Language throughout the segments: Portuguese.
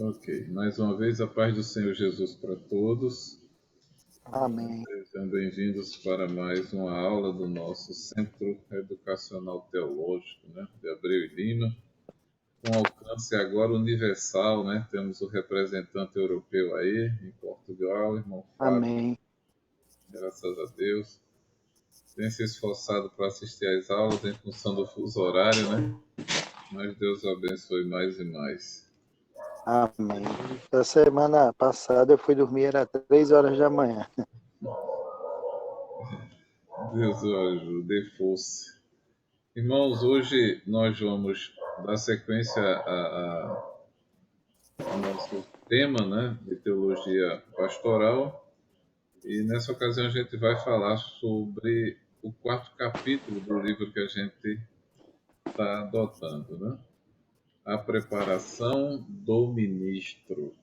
Ok, mais uma vez a paz do Senhor Jesus para todos. Amém. Sejam bem-vindos para mais uma aula do nosso Centro Educacional Teológico, de Abreu e Lima, com alcance agora universal, Temos o representante europeu aí, em Portugal, irmão Fábio, Amém. graças a Deus. Tem se esforçado para assistir às aulas em função do fuso horário, Mas Deus o abençoe mais e mais. Amém. Da semana passada eu fui dormir, era 3 horas da manhã. Deus o ajude, força. Irmãos, hoje nós vamos dar sequência ao nosso tema, de teologia pastoral, e nessa ocasião a gente vai falar sobre o 4º capítulo do livro que a gente está adotando, A preparação do ministro.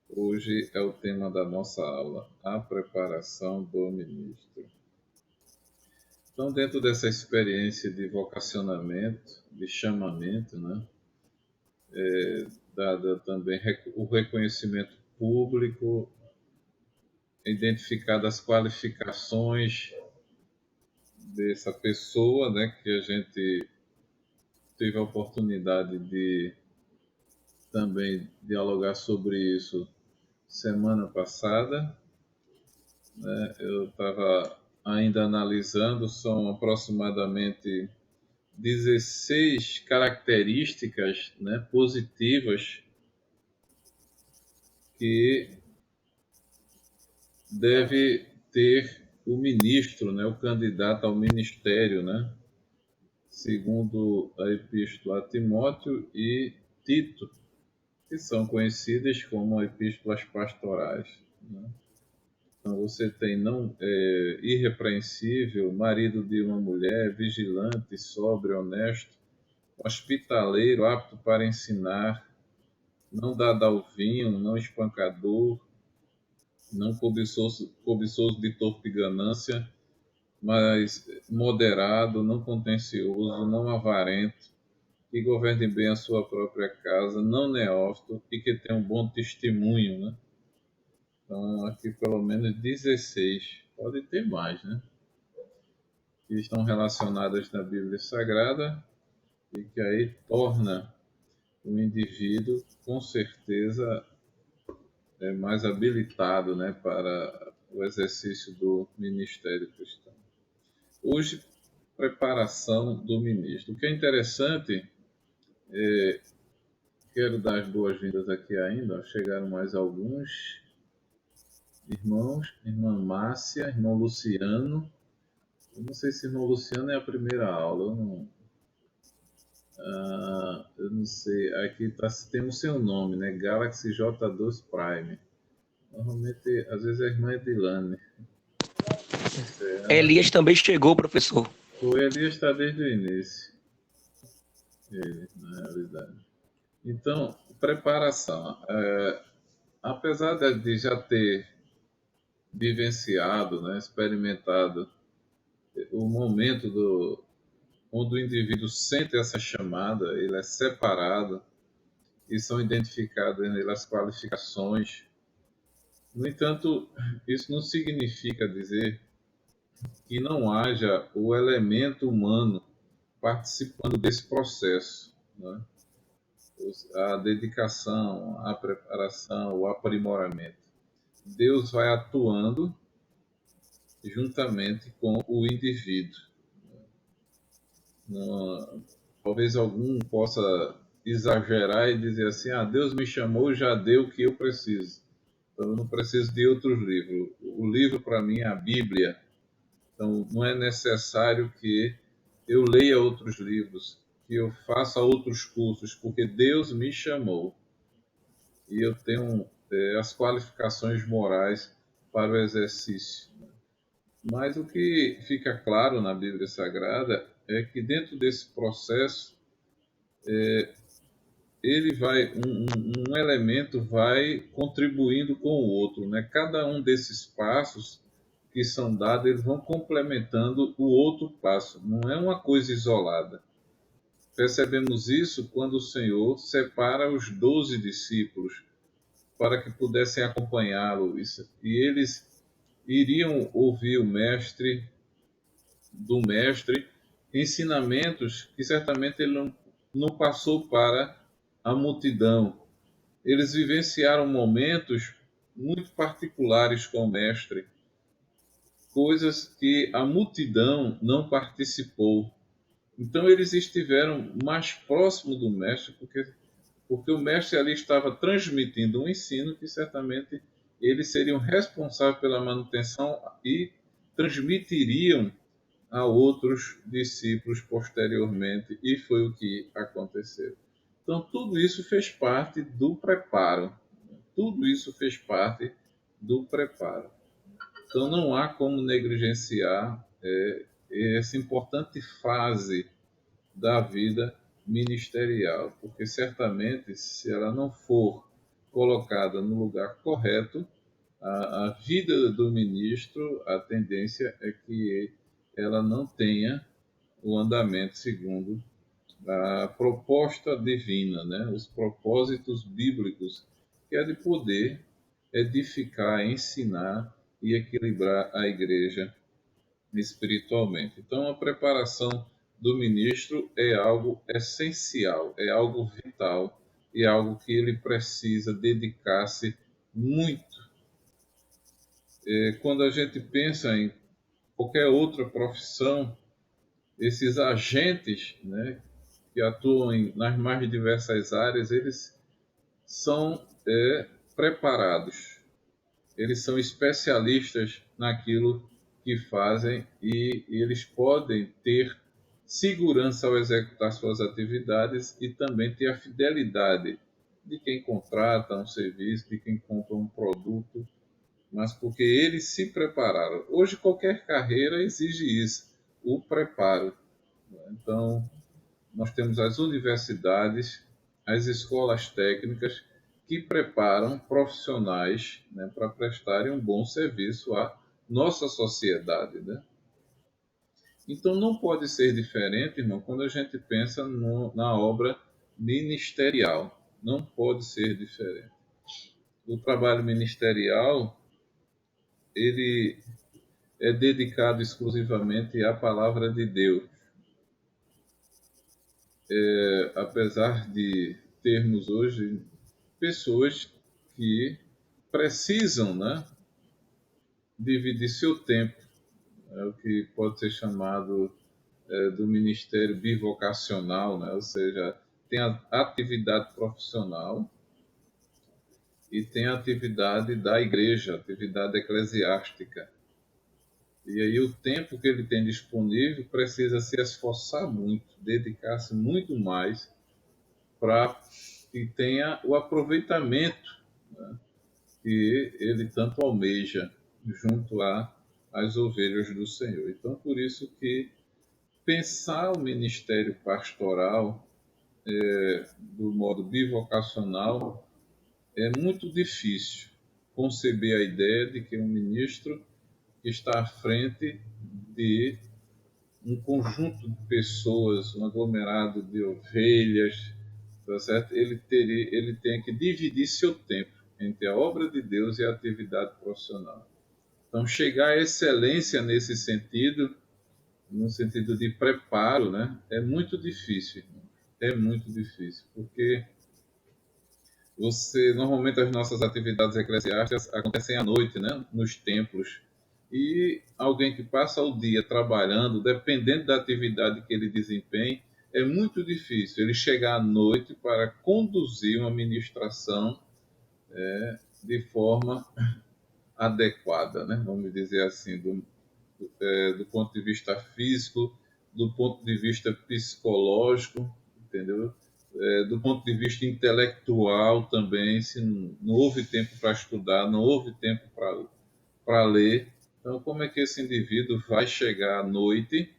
Hoje é o tema da nossa aula, a preparação do ministro. Então, dentro dessa experiência de vocacionamento, de chamamento, dada também o reconhecimento público, identificado as qualificações dessa pessoa, que a gente teve a oportunidade de também dialogar sobre isso semana passada. Eu estava ainda analisando, são aproximadamente 16 características positivas que deve ter o ministro, o candidato ao ministério, segundo a Epístola a Timóteo e Tito, que são conhecidas como epístolas pastorais. Então, você tem irrepreensível, marido de uma mulher, vigilante, sóbrio, honesto, hospitaleiro, apto para ensinar, não dado ao vinho, não espancador, não cobiçoso de torpe ganância, mas moderado, não contencioso, não avarento, que governe bem a sua própria casa, não neófito e que tenha um bom testemunho, Então, aqui pelo menos 16, pode ter mais, que estão relacionadas na Bíblia Sagrada e que aí torna o indivíduo, com certeza, mais habilitado, para o exercício do ministério cristão. Hoje, preparação do ministro. O que é interessante, quero dar as boas-vindas aqui ainda, chegaram mais alguns irmãos, irmã Márcia, irmão Luciano. Eu não sei se irmão Luciano é a primeira aula, eu não sei, aqui tem o seu nome, Galaxy J2 Prime. Normalmente, às vezes a irmã Edilane. Elias também chegou, professor. O Elias está desde o início. Ele, na realidade. Então, preparação. Apesar de já ter vivenciado, experimentado o momento onde o indivíduo sente essa chamada, ele é separado e são identificadas nele as qualificações. No entanto, isso não significa dizer que não haja o elemento humano participando desse processo, a dedicação, a preparação, o aprimoramento. Deus vai atuando juntamente com o indivíduo. Talvez algum possa exagerar e dizer assim, Deus me chamou, já deu o que eu preciso. Então eu não preciso de outros livros. O livro para mim é a Bíblia. Então não é necessário que eu leia outros livros, que eu faça outros cursos, porque Deus me chamou. E eu tenho as qualificações morais para o exercício. Mas o que fica claro na Bíblia Sagrada é que dentro desse processo, ele vai, um elemento vai contribuindo com o outro, Cada um desses passos que são dados, eles vão complementando o outro passo. Não é uma coisa isolada. Percebemos isso quando o Senhor separa os 12 discípulos para que pudessem acompanhá-lo. E eles iriam ouvir do mestre, ensinamentos que certamente ele não passou para a multidão. Eles vivenciaram momentos muito particulares com o mestre, coisas que a multidão não participou. Então eles estiveram mais próximos do mestre, porque o mestre ali estava transmitindo um ensino que certamente eles seriam responsáveis pela manutenção e transmitiriam a outros discípulos posteriormente, e foi o que aconteceu. Então, tudo isso fez parte do preparo. Tudo isso fez parte do preparo. Então, não há como negligenciar essa importante fase da vida ministerial, porque certamente, se ela não for colocada no lugar correto, a vida do ministro, a tendência é que ela não tenha o andamento segundo a proposta divina, né? Os propósitos bíblicos, que é de poder edificar, ensinar e equilibrar a igreja espiritualmente. Então, a preparação do ministro é algo essencial, é algo vital e é algo que ele precisa dedicar-se muito. Quando a gente pensa em qualquer outra profissão, esses agentes, né, que atuam nas mais diversas áreas, eles são preparados, eles são especialistas naquilo que fazem e eles podem ter segurança ao executar suas atividades e também ter a fidelidade de quem contrata um serviço, de quem compra um produto, mas porque eles se prepararam. Hoje qualquer carreira exige isso, o preparo. Então, nós temos as universidades, as escolas técnicas que preparam profissionais, né, para prestarem um bom serviço à nossa sociedade, né? Então não pode ser diferente, irmão, quando a gente pensa na obra ministerial. Não pode ser diferente. O trabalho ministerial, ele é dedicado exclusivamente à palavra de Deus. Apesar de termos hoje pessoas que precisam, né, dividir seu tempo, o que pode ser chamado do ministério bivocacional, né, ou seja, tem a atividade profissional e tem a atividade da igreja, a atividade eclesiástica. E aí o tempo que ele tem disponível precisa se esforçar muito, dedicar-se muito mais para que tenha o aproveitamento, né, que ele tanto almeja junto às ovelhas do Senhor. Então, por isso que pensar o ministério pastoral do modo bivocacional é muito difícil. Conceber a ideia de que um ministro está à frente de um conjunto de pessoas, um aglomerado de ovelhas, tá certo? Ele tem que dividir seu tempo entre a obra de Deus e a atividade profissional. Então, chegar à excelência nesse sentido, no sentido de preparo, né, é muito difícil. É muito difícil, porque normalmente as nossas atividades eclesiásticas acontecem à noite, né, nos templos. E alguém que passa o dia trabalhando, dependendo da atividade que ele desempenha, é muito difícil ele chegar à noite para conduzir uma ministração de forma adequada, né? Vamos dizer assim, do ponto de vista físico, do ponto de vista psicológico, entendeu? Do ponto de vista intelectual também, se não houve tempo para estudar, não houve tempo para ler. Então, como é que esse indivíduo vai chegar à noite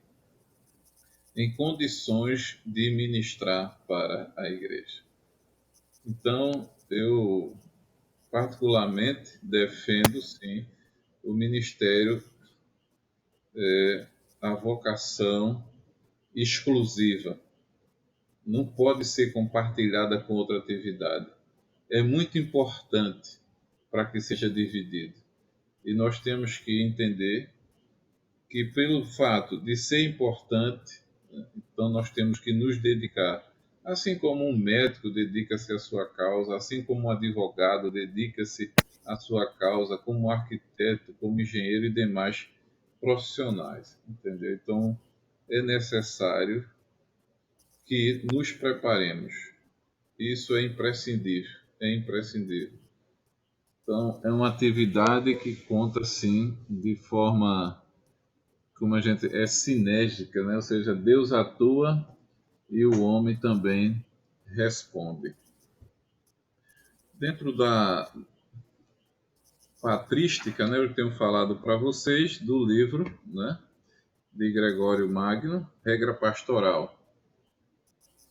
em condições de ministrar para a igreja? Então, eu particularmente defendo, sim, o ministério, a vocação exclusiva. não pode ser compartilhada com outra atividade. É muito importante para que seja dividido. E nós temos que entender que, pelo fato de ser importante, né, então nós temos que nos dedicar. Assim como um médico dedica-se à sua causa, assim como um advogado dedica-se à sua causa, como um arquiteto, como engenheiro e demais profissionais. Entendeu? Então, é necessário que nos preparemos. Isso é imprescindível. É imprescindível. Então, é uma atividade que conta, sim, de forma, como a gente é sinérgica, né? Ou seja, Deus atua e o homem também responde. Dentro da patrística, né, eu tenho falado para vocês do livro, né, de Gregório Magno, Regra Pastoral.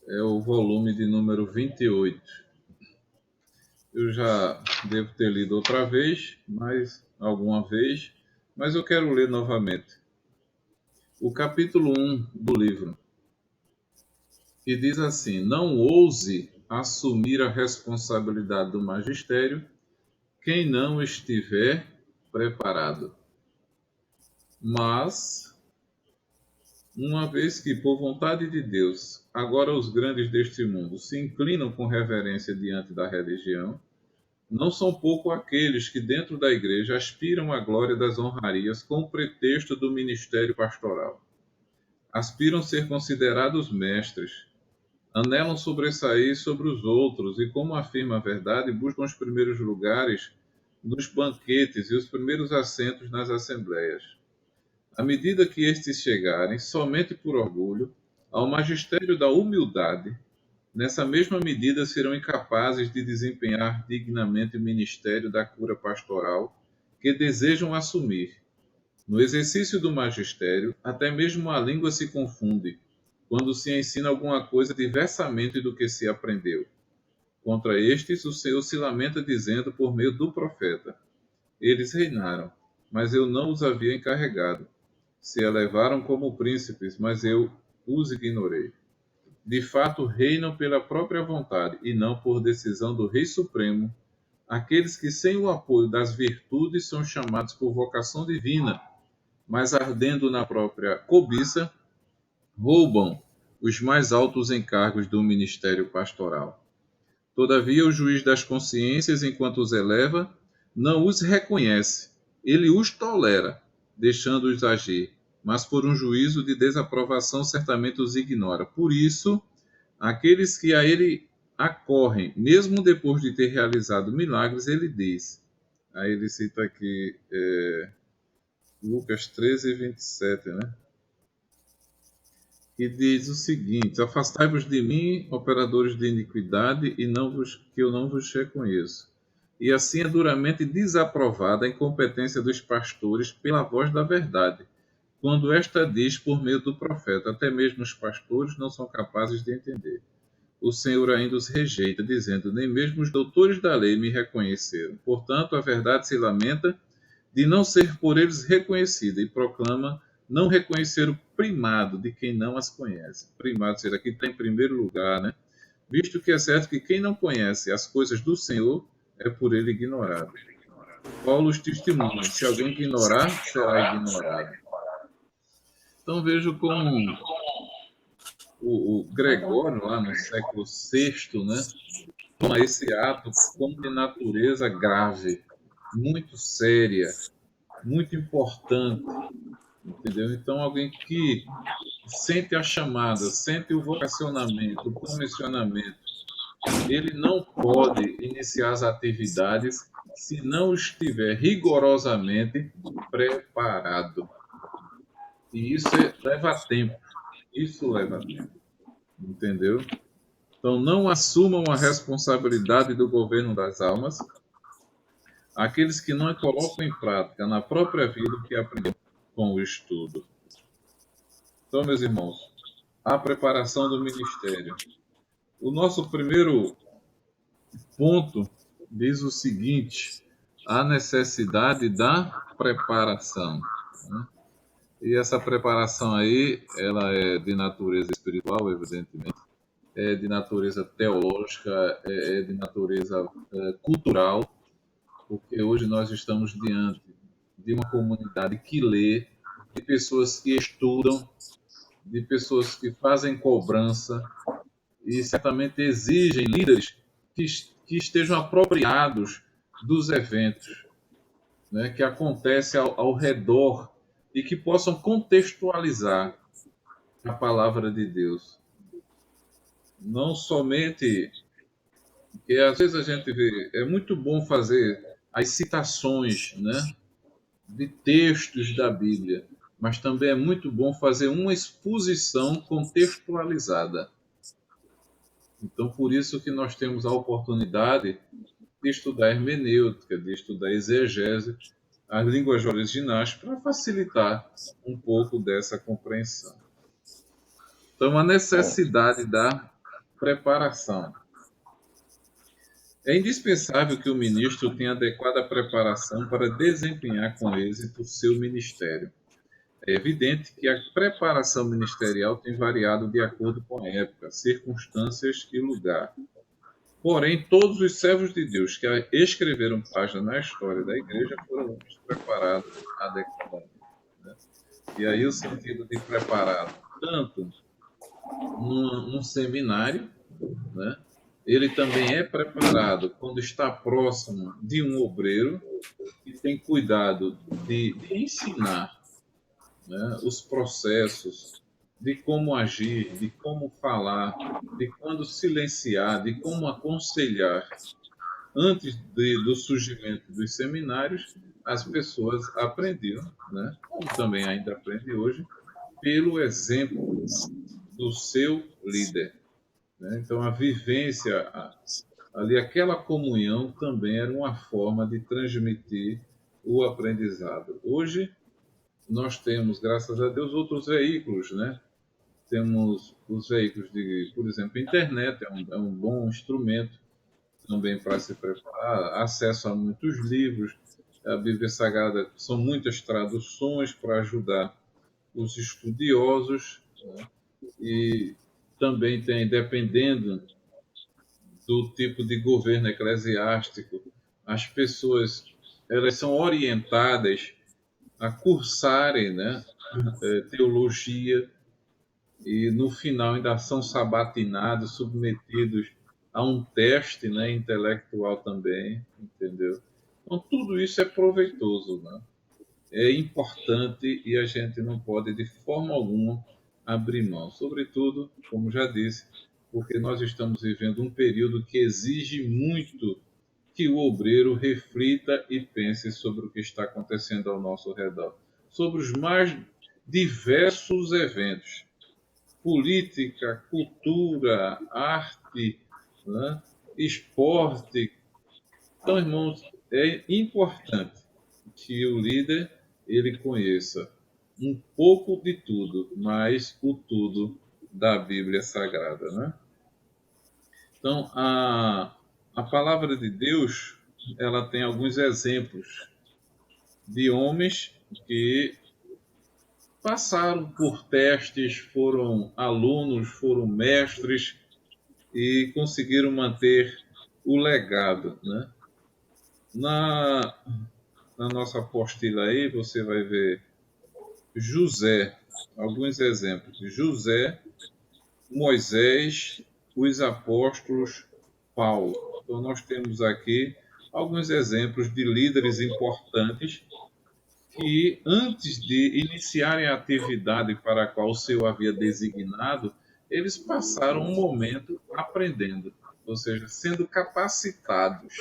É o volume de número 28. Eu já devo ter lido outra vez, alguma vez, mas eu quero ler novamente. O capítulo 1 do livro, que diz assim: não ouse assumir a responsabilidade do magistério quem não estiver preparado. Mas, uma vez que, por vontade de Deus, agora os grandes deste mundo se inclinam com reverência diante da religião, não são pouco aqueles que dentro da igreja aspiram à glória das honrarias com o pretexto do ministério pastoral. Aspiram ser considerados mestres, anelam sobressair sobre os outros e, como afirma a verdade, buscam os primeiros lugares nos banquetes e os primeiros assentos nas assembleias. À medida que estes chegarem, somente por orgulho, ao magistério da humildade, nessa mesma medida serão incapazes de desempenhar dignamente o ministério da cura pastoral que desejam assumir. No exercício do magistério, até mesmo a língua se confunde, quando se ensina alguma coisa diversamente do que se aprendeu. Contra estes, o Senhor se lamenta dizendo por meio do profeta: eles reinaram, mas eu não os havia encarregado. Se elevaram como príncipes, mas eu os ignorei. De fato, reinam pela própria vontade e não por decisão do Rei Supremo, aqueles que, sem o apoio das virtudes, são chamados por vocação divina, mas ardendo na própria cobiça, roubam os mais altos encargos do ministério pastoral. Todavia, o juiz das consciências, enquanto os eleva, não os reconhece, ele os tolera, deixando-os agir, mas por um juízo de desaprovação certamente os ignora. Por isso, aqueles que a ele acorrem, mesmo depois de ter realizado milagres, ele diz. Aí ele cita aqui Lucas 13, 27, né? E diz o seguinte: afastai-vos de mim, operadores de iniquidade, que eu não vos reconheço. E assim é duramente desaprovada a incompetência dos pastores pela voz da verdade, quando esta diz por meio do profeta: até mesmo os pastores não são capazes de entender. O Senhor ainda os rejeita, dizendo: nem mesmo os doutores da lei me reconheceram. Portanto, a verdade se lamenta de não ser por eles reconhecida e proclama não reconhecer o primado de quem não as conhece. Primado, será que está em primeiro lugar, né? Visto que é certo que quem não conhece as coisas do Senhor é por ele ignorado. Paulo os testemunha: se alguém ignorar, será ignorado. Então vejo como o Gregório, lá no século VI, né, toma esse ato como de natureza grave, muito séria, muito importante, entendeu? Então, alguém que sente a chamada, sente o vocacionamento, o comissionamento, ele não pode iniciar as atividades se não estiver rigorosamente preparado. E isso leva tempo. Isso leva tempo. Entendeu? Então, não assumam a responsabilidade do governo das almas aqueles que não colocam em prática na própria vida o que aprenderam com o estudo. Então, meus irmãos, a preparação do ministério. O nosso primeiro ponto diz o seguinte: a necessidade da preparação, né? E essa preparação aí, ela é de natureza espiritual, evidentemente. é de natureza teológica, é de natureza cultural, porque hoje nós estamos diante de uma comunidade que lê, de pessoas que estudam, de pessoas que fazem cobrança e certamente exigem líderes que estejam apropriados dos eventos, né, que acontecem ao redor e que possam contextualizar a palavra de Deus. Não somente, porque às vezes a gente vê, é muito bom fazer as citações, né, de textos da Bíblia, mas também é muito bom fazer uma exposição contextualizada. Então, por isso que nós temos a oportunidade de estudar hermenêutica, de estudar exegese, as línguas originais, para facilitar um pouco dessa compreensão. Então, a necessidade da preparação. É indispensável que o ministro tenha adequada preparação para desempenhar com êxito o seu ministério. É evidente que a preparação ministerial tem variado de acordo com a época, circunstâncias e lugar. Porém, todos os servos de Deus que escreveram páginas na história da igreja foram preparados adequadamente, né? E aí o sentido de preparado, tanto num seminário, né? Ele também é preparado quando está próximo de um obreiro e tem cuidado de ensinar, né, os processos, de como agir, de como falar, de quando silenciar, de como aconselhar. Antes do surgimento dos seminários, as pessoas aprendiam, né, como também ainda aprende hoje, pelo exemplo do seu líder, né? Então, a vivência, ali, aquela comunhão também era uma forma de transmitir o aprendizado. Hoje, nós temos, graças a Deus, outros veículos, né? Temos os veículos de, por exemplo, a internet é um bom instrumento também para se preparar, acesso a muitos livros, a Bíblia Sagrada são muitas traduções para ajudar os estudiosos, né? E também tem, dependendo do tipo de governo eclesiástico, as pessoas elas são orientadas a cursarem, né, teologia, e no final ainda são sabatinados, submetidos a um teste, né, intelectual também, entendeu? Então tudo isso é proveitoso, né? É importante e a gente não pode de forma alguma abrir mão. Sobretudo, como já disse, porque nós estamos vivendo um período que exige muito que o obreiro reflita e pense sobre o que está acontecendo ao nosso redor, sobre os mais diversos eventos, política, cultura, arte, né, esporte. Então, irmãos, é importante que o líder ele conheça um pouco de tudo, mas o tudo da Bíblia Sagrada, né? Então, a palavra de Deus, ela tem alguns exemplos de homens que passaram por testes, foram alunos, foram mestres e conseguiram manter o legado, né? Na, na nossa apostila aí, você vai ver José, alguns exemplos. José, Moisés, os apóstolos, Paulo. Então, nós temos aqui alguns exemplos de líderes importantes que, antes de iniciarem a atividade para a qual o Senhor havia designado, eles passaram um momento aprendendo, ou seja, sendo capacitados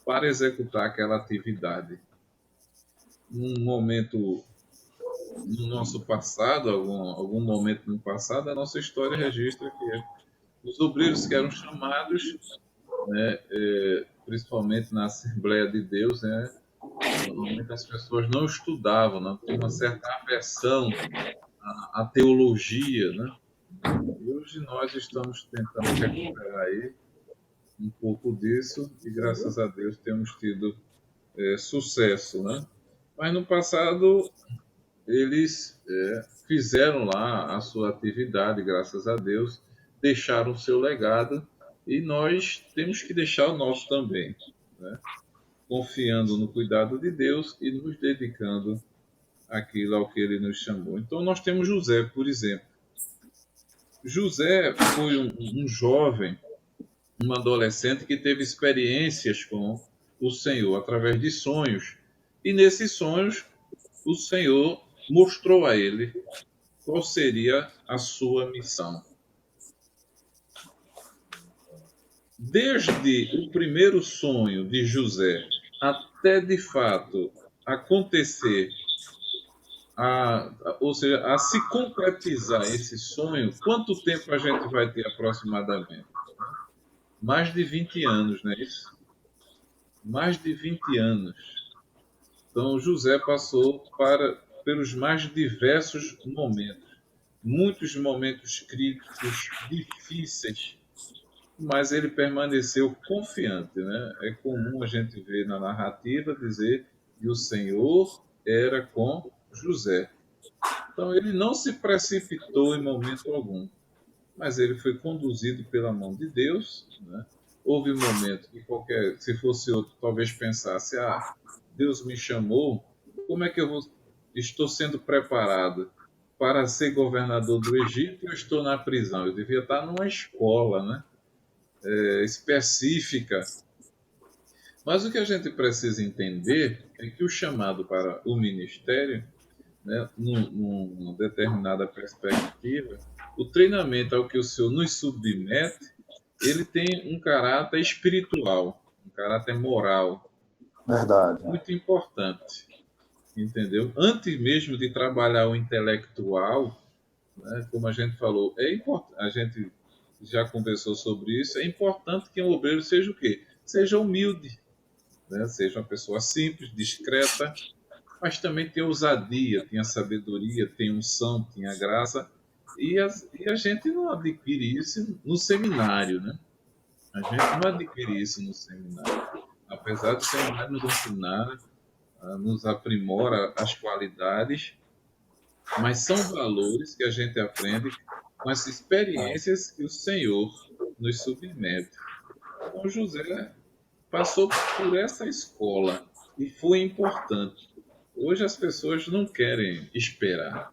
para executar aquela atividade. Num momento no nosso passado, algum momento no passado, a nossa história registra que os obreiros que eram chamados, né, principalmente na Assembleia de Deus, né, normalmente as pessoas não estudavam, não tinham uma certa aversão à teologia, né? E hoje nós estamos tentando recuperar aí um pouco disso e graças a Deus temos tido sucesso, né? Mas no passado eles fizeram lá a sua atividade, graças a Deus, deixaram o seu legado e nós temos que deixar o nosso também, né? Confiando no cuidado de Deus e nos dedicando àquilo ao que Ele nos chamou. Então nós temos José, por exemplo. José foi um jovem, um adolescente que teve experiências com o Senhor através de sonhos. E nesses sonhos, o Senhor mostrou a ele qual seria a sua missão. Desde o primeiro sonho de José até de fato acontecer, ou seja, a se concretizar esse sonho, quanto tempo a gente vai ter aproximadamente? Mais de 20 anos, não é isso? Mais de 20 anos. Então, José passou pelos mais diversos momentos. Muitos momentos críticos, difíceis, mas ele permaneceu confiante, né? É comum a gente ver na narrativa dizer que o Senhor era com José. Então, ele não se precipitou em momento algum, mas ele foi conduzido pela mão de Deus, né? Houve um momento que se fosse outro, talvez pensasse, Deus me chamou, como é que estou sendo preparado para ser governador do Egito e eu estou na prisão? Eu devia estar numa escola, né? Específica. Mas o que a gente precisa entender é que o chamado para o ministério, né, numa determinada perspectiva, o treinamento ao que o Senhor nos submete, ele tem um caráter espiritual, um caráter moral. Verdade. Muito importante, entendeu? Antes mesmo de trabalhar o intelectual, né, como a gente falou, é importante, a gente já conversou sobre isso, é importante que um obreiro seja o quê? Seja humilde, né? Seja uma pessoa simples, discreta, mas também tenha ousadia, tenha sabedoria, tenha unção, tenha graça, e a gente não adquire isso no seminário, né? A gente não adquire isso no seminário. Apesar do seminário nos ensinar, nos aprimora as qualidades, mas são valores que a gente aprende com as experiências que o Senhor nos submete. Então, José passou por essa escola e foi importante. Hoje as pessoas não querem esperar.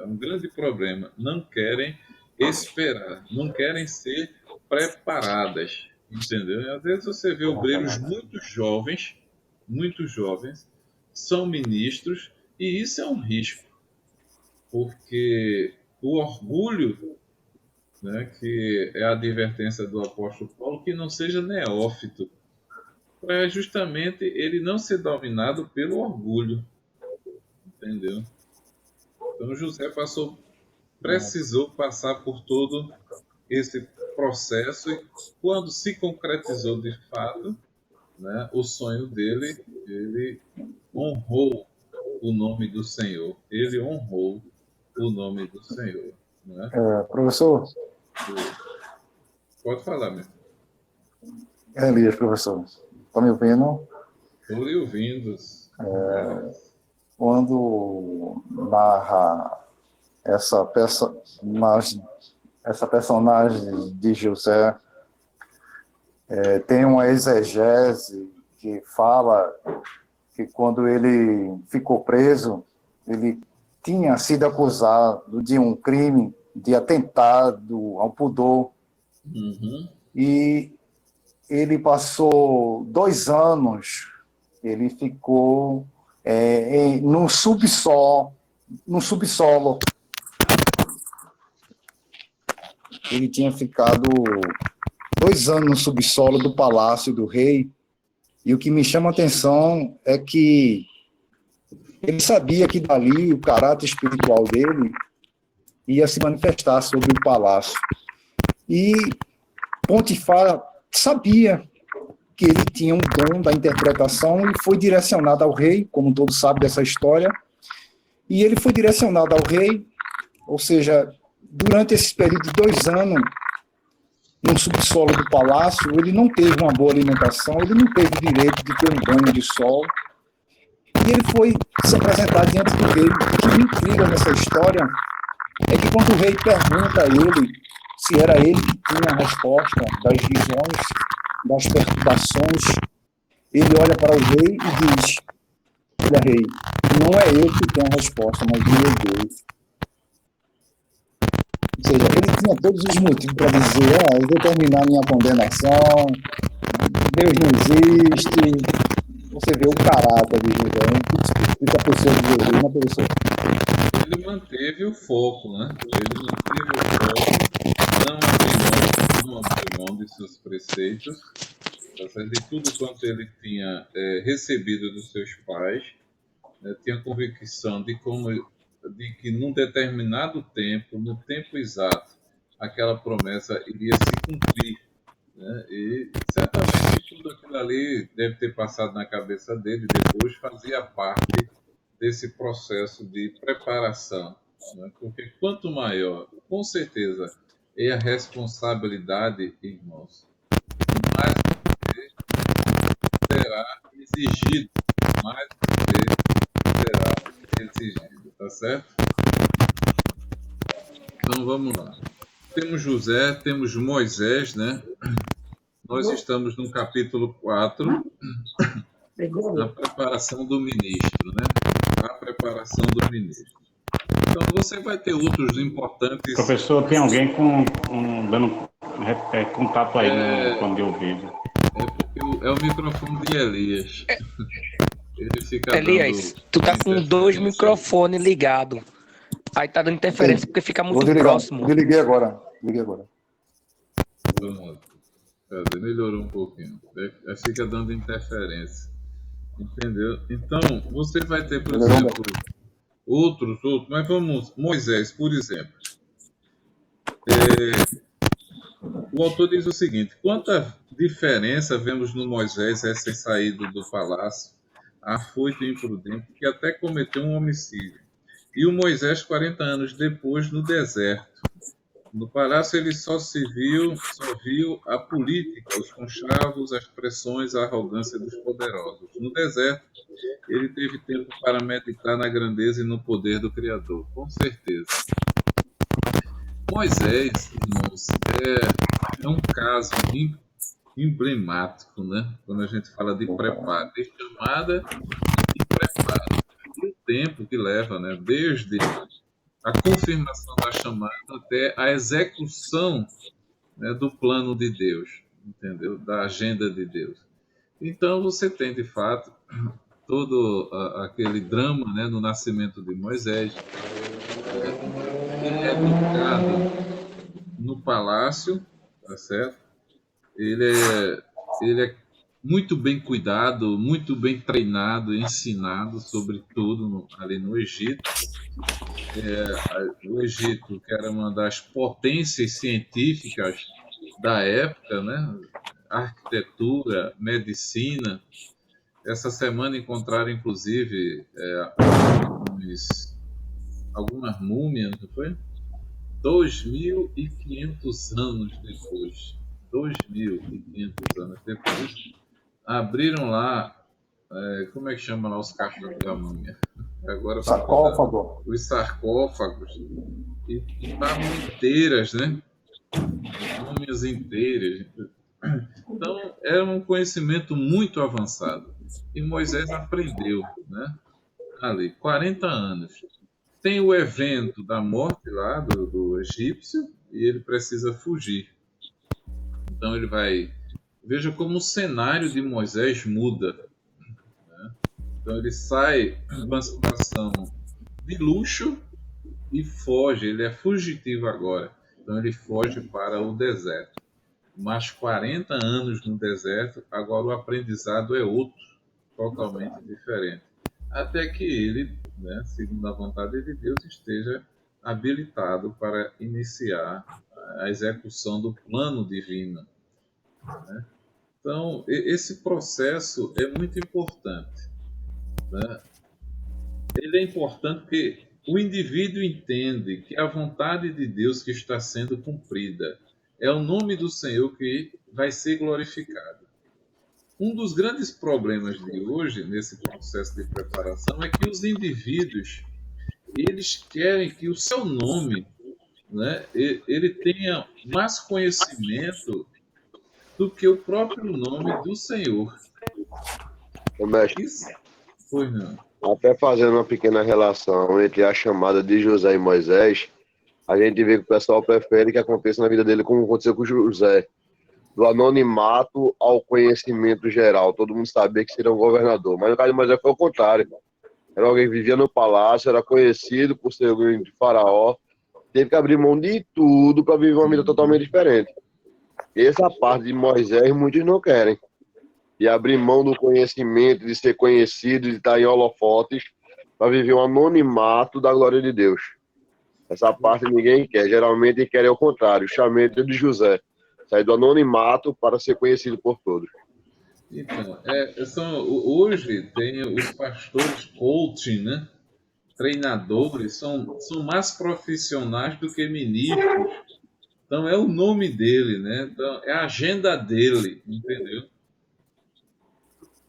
É um grande problema. Não querem esperar. Não querem ser preparadas. Entendeu? E às vezes você vê obreiros muito jovens, são ministros, e isso é um risco. Porque o orgulho, né, que é a advertência do apóstolo Paulo, que não seja neófito, para justamente ele não ser dominado pelo orgulho, entendeu? Então José precisou passar por todo esse processo e quando se concretizou de fato, né, o sonho dele, ele honrou o nome do Senhor, ele honrou o nome do Senhor, né? Professor? Pode falar, meu. Elias, professor. Está me ouvindo? Estou lhe ouvindo. Quando narra essa personagem de José, tem uma exegese que fala que quando ele ficou preso, ele tinha sido acusado de um crime de atentado ao pudor. Uhum. E ele passou 2 anos, ele ficou no subsolo. Ele tinha ficado 2 anos no subsolo do palácio do rei, e o que me chama a atenção é que ele sabia que dali o caráter espiritual dele ia se manifestar sobre o palácio. E Potifar sabia que ele tinha um dom da interpretação e foi direcionado ao rei, como todos sabem dessa história, e ele foi direcionado ao rei, ou seja, durante esse período de 2 anos, no subsolo do palácio, ele não teve uma boa alimentação, ele não teve o direito de ter um banho de sol, e ele foi se apresentar diante do rei. O que me intriga nessa história é que quando o rei pergunta a ele se era ele que tinha a resposta das visões, das perturbações. Ele olha para o rei e diz: olha, rei, não é eu que tenho a resposta, mas o meu Deus. Ou seja, ele tinha todos os motivos para dizer: eu vou terminar minha condenação, Deus não existe. Você vê o caráter de José, a pessoa de Jesus, uma pessoa. Ele manteve o foco, né? Ele manteve o foco, não abriu mão de seus preceitos, de tudo quanto ele tinha recebido dos seus pais, né? Tinha convicção de que num determinado tempo, no tempo exato, aquela promessa iria se cumprir, né? E certamente tudo aquilo ali deve ter passado na cabeça dele, depois fazia parte desse processo de preparação, né? Porque quanto maior, com certeza, é a responsabilidade, irmãos, mais você será exigido, mais você será exigido, tá certo? Então vamos lá. Temos José, temos Moisés, né? Nós estamos no capítulo 4, na preparação do ministro, né? A preparação do ministro. Então você vai ter outros importantes. Professor, tem alguém dando contato aí no ouvido. É porque é o microfone de Elias. Ele fica Elias, tu tá com 2 microfones ligados. Aí tá dando interferência porque fica muito próximo. Liguei agora. Vamos lá. Cadê? Melhorou um pouquinho. Aí fica dando interferência. Entendeu? Então, você vai ter, por exemplo, outros, mas vamos, Moisés, por exemplo. O autor diz o seguinte: quanta diferença vemos no Moisés recém-saído do palácio, afoito e imprudente, que até cometeu um homicídio. E o Moisés, 40 anos depois, no deserto. No palácio ele só viu a política, os conchavos, as pressões, a arrogância dos poderosos. No deserto, ele teve tempo para meditar na grandeza e no poder do Criador, com certeza. Moisés, irmãos, é um caso emblemático, né? Quando a gente fala de preparo, de chamada e preparo. E o tempo que leva, né? Desde a confirmação da chamada até a execução, né, do plano de Deus, entendeu? Da agenda de Deus. Então você tem, de fato, todo aquele drama, né, no nascimento de Moisés. Ele é educado no palácio, tá certo? Ele é muito bem cuidado, muito bem treinado, ensinado, sobretudo ali no Egito. O Egito, que era uma das potências científicas da época, né? Arquitetura, medicina. Essa semana encontraram, inclusive, algumas múmias, não foi? 2.500 anos depois. 2.500 anos depois. Abriram lá, como é que chama lá os cachos da múmia? Agora, sarcófago. Os sarcófagos. E estavam inteiras, né? Múmias inteiras. Então, era um conhecimento muito avançado. E Moisés aprendeu, né? Ali, 40 anos. Tem o evento da morte lá do egípcio e ele precisa fugir. Então ele vai... Veja como o cenário de Moisés muda, né? Então ele sai de uma situação de luxo e foge. Ele é fugitivo agora. Então ele foge para o deserto. Mais 40 anos no deserto, agora o aprendizado é outro, totalmente diferente. Até que ele, né, segundo a vontade de Deus, esteja habilitado para iniciar a execução do plano divino, né? Então, esse processo é muito importante, né? Ele é importante porque o indivíduo entende que a vontade de Deus que está sendo cumprida é o nome do Senhor que vai ser glorificado. Um dos grandes problemas de hoje, nesse processo de preparação, é que os indivíduos, eles querem que o seu nome né, ele tenha mais conhecimento do que o próprio nome do Senhor. Ô, mestre, Isso foi não. até fazendo uma pequena relação entre a chamada de José e Moisés, a gente vê que o pessoal prefere que aconteça na vida dele como aconteceu com José, do anonimato ao conhecimento geral. Todo mundo sabia que seria um governador, mas no caso de Moisés foi o contrário. Era alguém que vivia no palácio, era conhecido por ser filho de Faraó, teve que abrir mão de tudo para viver uma vida totalmente diferente. Essa parte de Moisés muitos não querem. E abrir mão do conhecimento, de ser conhecido, de estar em holofotes, para viver um anonimato da glória de Deus. Essa parte ninguém quer. Geralmente querem o contrário, o chamado de José. Sair do anonimato para ser conhecido por todos. Então, hoje tem os pastores coaching, né? Treinadores, são mais profissionais do que ministros. Então é o nome dele, né? Então, é a agenda dele, entendeu?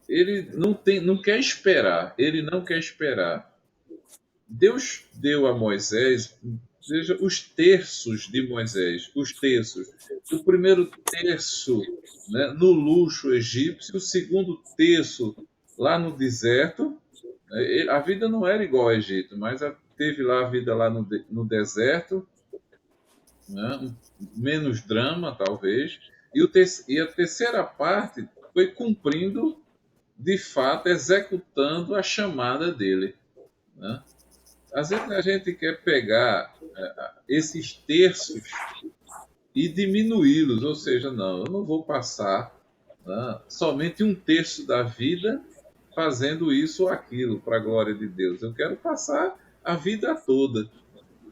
Ele não quer esperar, ele não quer esperar. Deus deu a Moisés, veja, os terços de Moisés, os terços. O primeiro terço, né, no luxo egípcio, o segundo terço lá no deserto. A vida não era igual ao Egito, mas teve lá a vida lá no deserto, né, menos drama, talvez. E a terceira parte foi cumprindo, de fato, executando a chamada dele, né? Às vezes a gente quer pegar esses terços e diminuí-los, ou seja, não, eu não vou passar, né, somente um terço da vida fazendo isso ou aquilo para a glória de Deus. Eu quero passar a vida toda.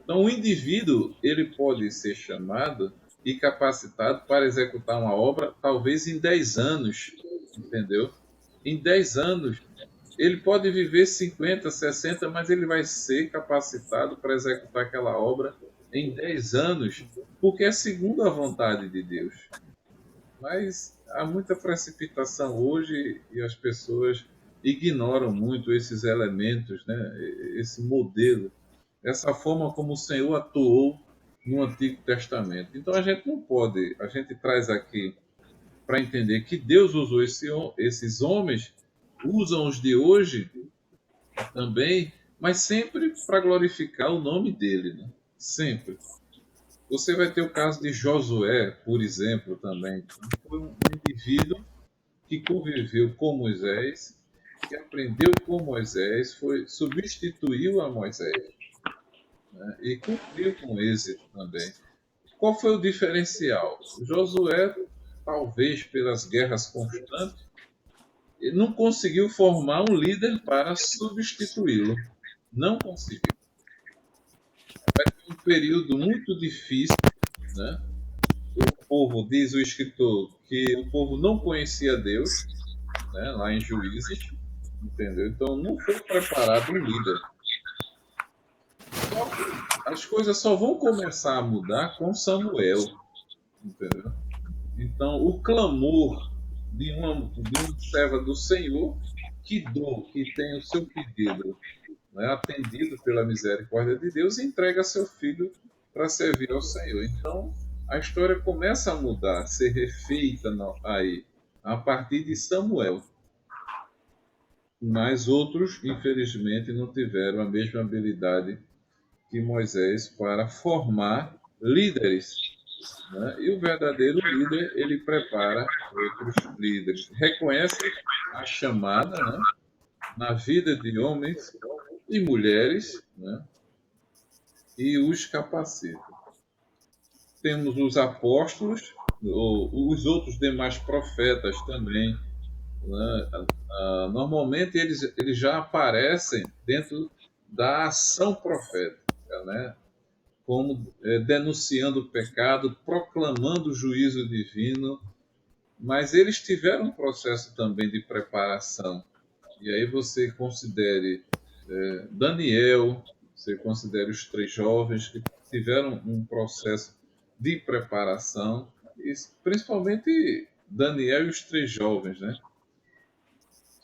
Então, o indivíduo ele pode ser chamado e capacitado para executar uma obra, talvez em 10 anos, entendeu? Em 10 anos, ele pode viver 50, 60, mas ele vai ser capacitado para executar aquela obra em 10 anos, porque é segundo a vontade de Deus. Mas há muita precipitação hoje e as pessoas ignoram muito esses elementos, né? Esse modelo, essa forma como o Senhor atuou no Antigo Testamento. Então a gente não pode, a gente traz aqui para entender que Deus usou esses homens, usam os de hoje também, mas sempre para glorificar o nome dele, né? Sempre. Você vai ter o caso de Josué, por exemplo, também. Foi um indivíduo que conviveu com Moisés, que aprendeu com Moisés, substituiu a Moisés, né? E cumpriu com êxito também. Qual foi o diferencial? Josué, talvez pelas guerras constantes, não conseguiu formar um líder para substituí-lo. Não conseguiu. Um período muito difícil, né? O povo, diz o escritor, que o povo não conhecia Deus, né? Lá em Juízes, entendeu? Então não foi preparado um líder. As coisas só vão começar a mudar com Samuel, entendeu? Então o clamor de uma serva do Senhor que tem o seu pedido, né, atendido pela misericórdia de Deus, e entrega seu filho para servir ao Senhor. Então, a história começa a mudar, a ser refeita aí, a partir de Samuel. Mas outros, infelizmente, não tiveram a mesma habilidade que Moisés para formar líderes, né? E o verdadeiro líder, ele prepara outros líderes. Reconhece a chamada, né, na vida de homens e mulheres, né, e os capacita. Temos os apóstolos, os outros demais profetas também, né? Normalmente eles já aparecem dentro da ação profética, né? Como denunciando o pecado, proclamando o juízo divino, mas eles tiveram um processo também de preparação. E aí você considere Daniel, você considere os 3 jovens que tiveram um processo de preparação, e principalmente Daniel e os 3 jovens, né?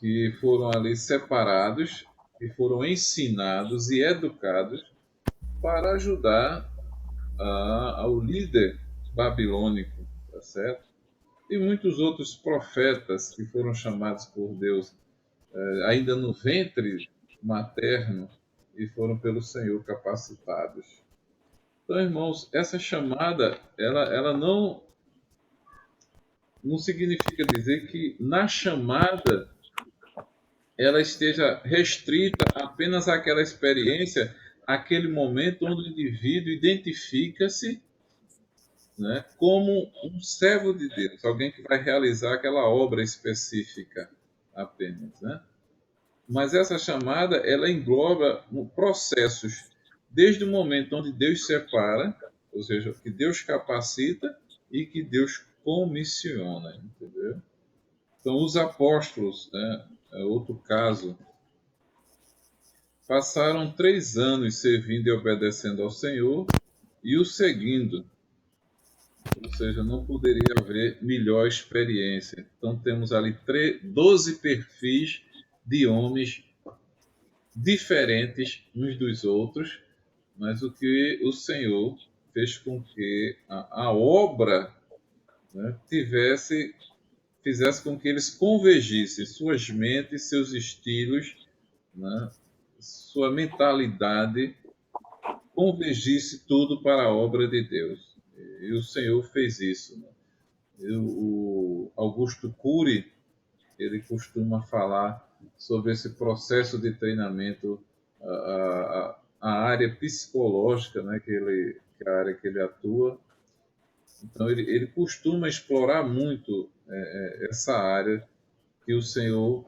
Que foram ali separados, que foram ensinados e educados para ajudar ao líder babilônico, tá certo? E muitos outros profetas que foram chamados por Deus ainda no ventre materno e foram pelo Senhor capacitados. Então, irmãos, essa chamada, ela não significa dizer que na chamada ela esteja restrita apenas àquela experiência, àquele momento onde o indivíduo identifica-se, né, como um servo de Deus, alguém que vai realizar aquela obra específica apenas, né? Mas essa chamada, ela engloba processos desde o momento onde Deus separa, ou seja, que Deus capacita e que Deus comissiona, entendeu? Então, os apóstolos, né, é outro caso, passaram 3 anos servindo e obedecendo ao Senhor e o seguindo. Ou seja, não poderia haver melhor experiência. Então, temos ali 12 perfis de homens diferentes uns dos outros, mas o que o Senhor fez com que a obra, né, fizesse com que eles convergissem suas mentes, seus estilos, né, sua mentalidade, convergisse tudo para a obra de Deus. E o Senhor fez isso, né? O Augusto Cury, ele costuma falar sobre esse processo de treinamento, a área psicológica, né, que é a área que ele atua. Então, ele costuma explorar muito essa área que o Senhor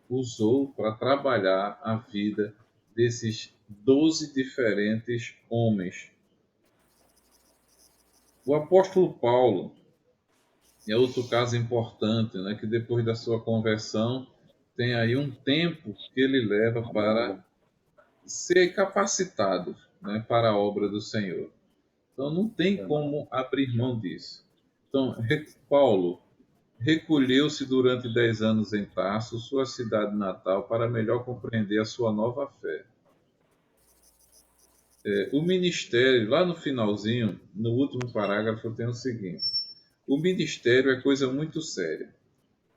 usou para trabalhar a vida desses 12 diferentes homens. O apóstolo Paulo é outro caso importante, né, que depois da sua conversão tem aí um tempo que ele leva para ser capacitado, né, para a obra do Senhor. Então não tem como abrir mão disso. Então, Paulo recolheu-se durante 10 anos em Tarso, sua cidade natal, para melhor compreender a sua nova fé. O ministério, lá no finalzinho, no último parágrafo, tem o seguinte: o ministério é coisa muito séria.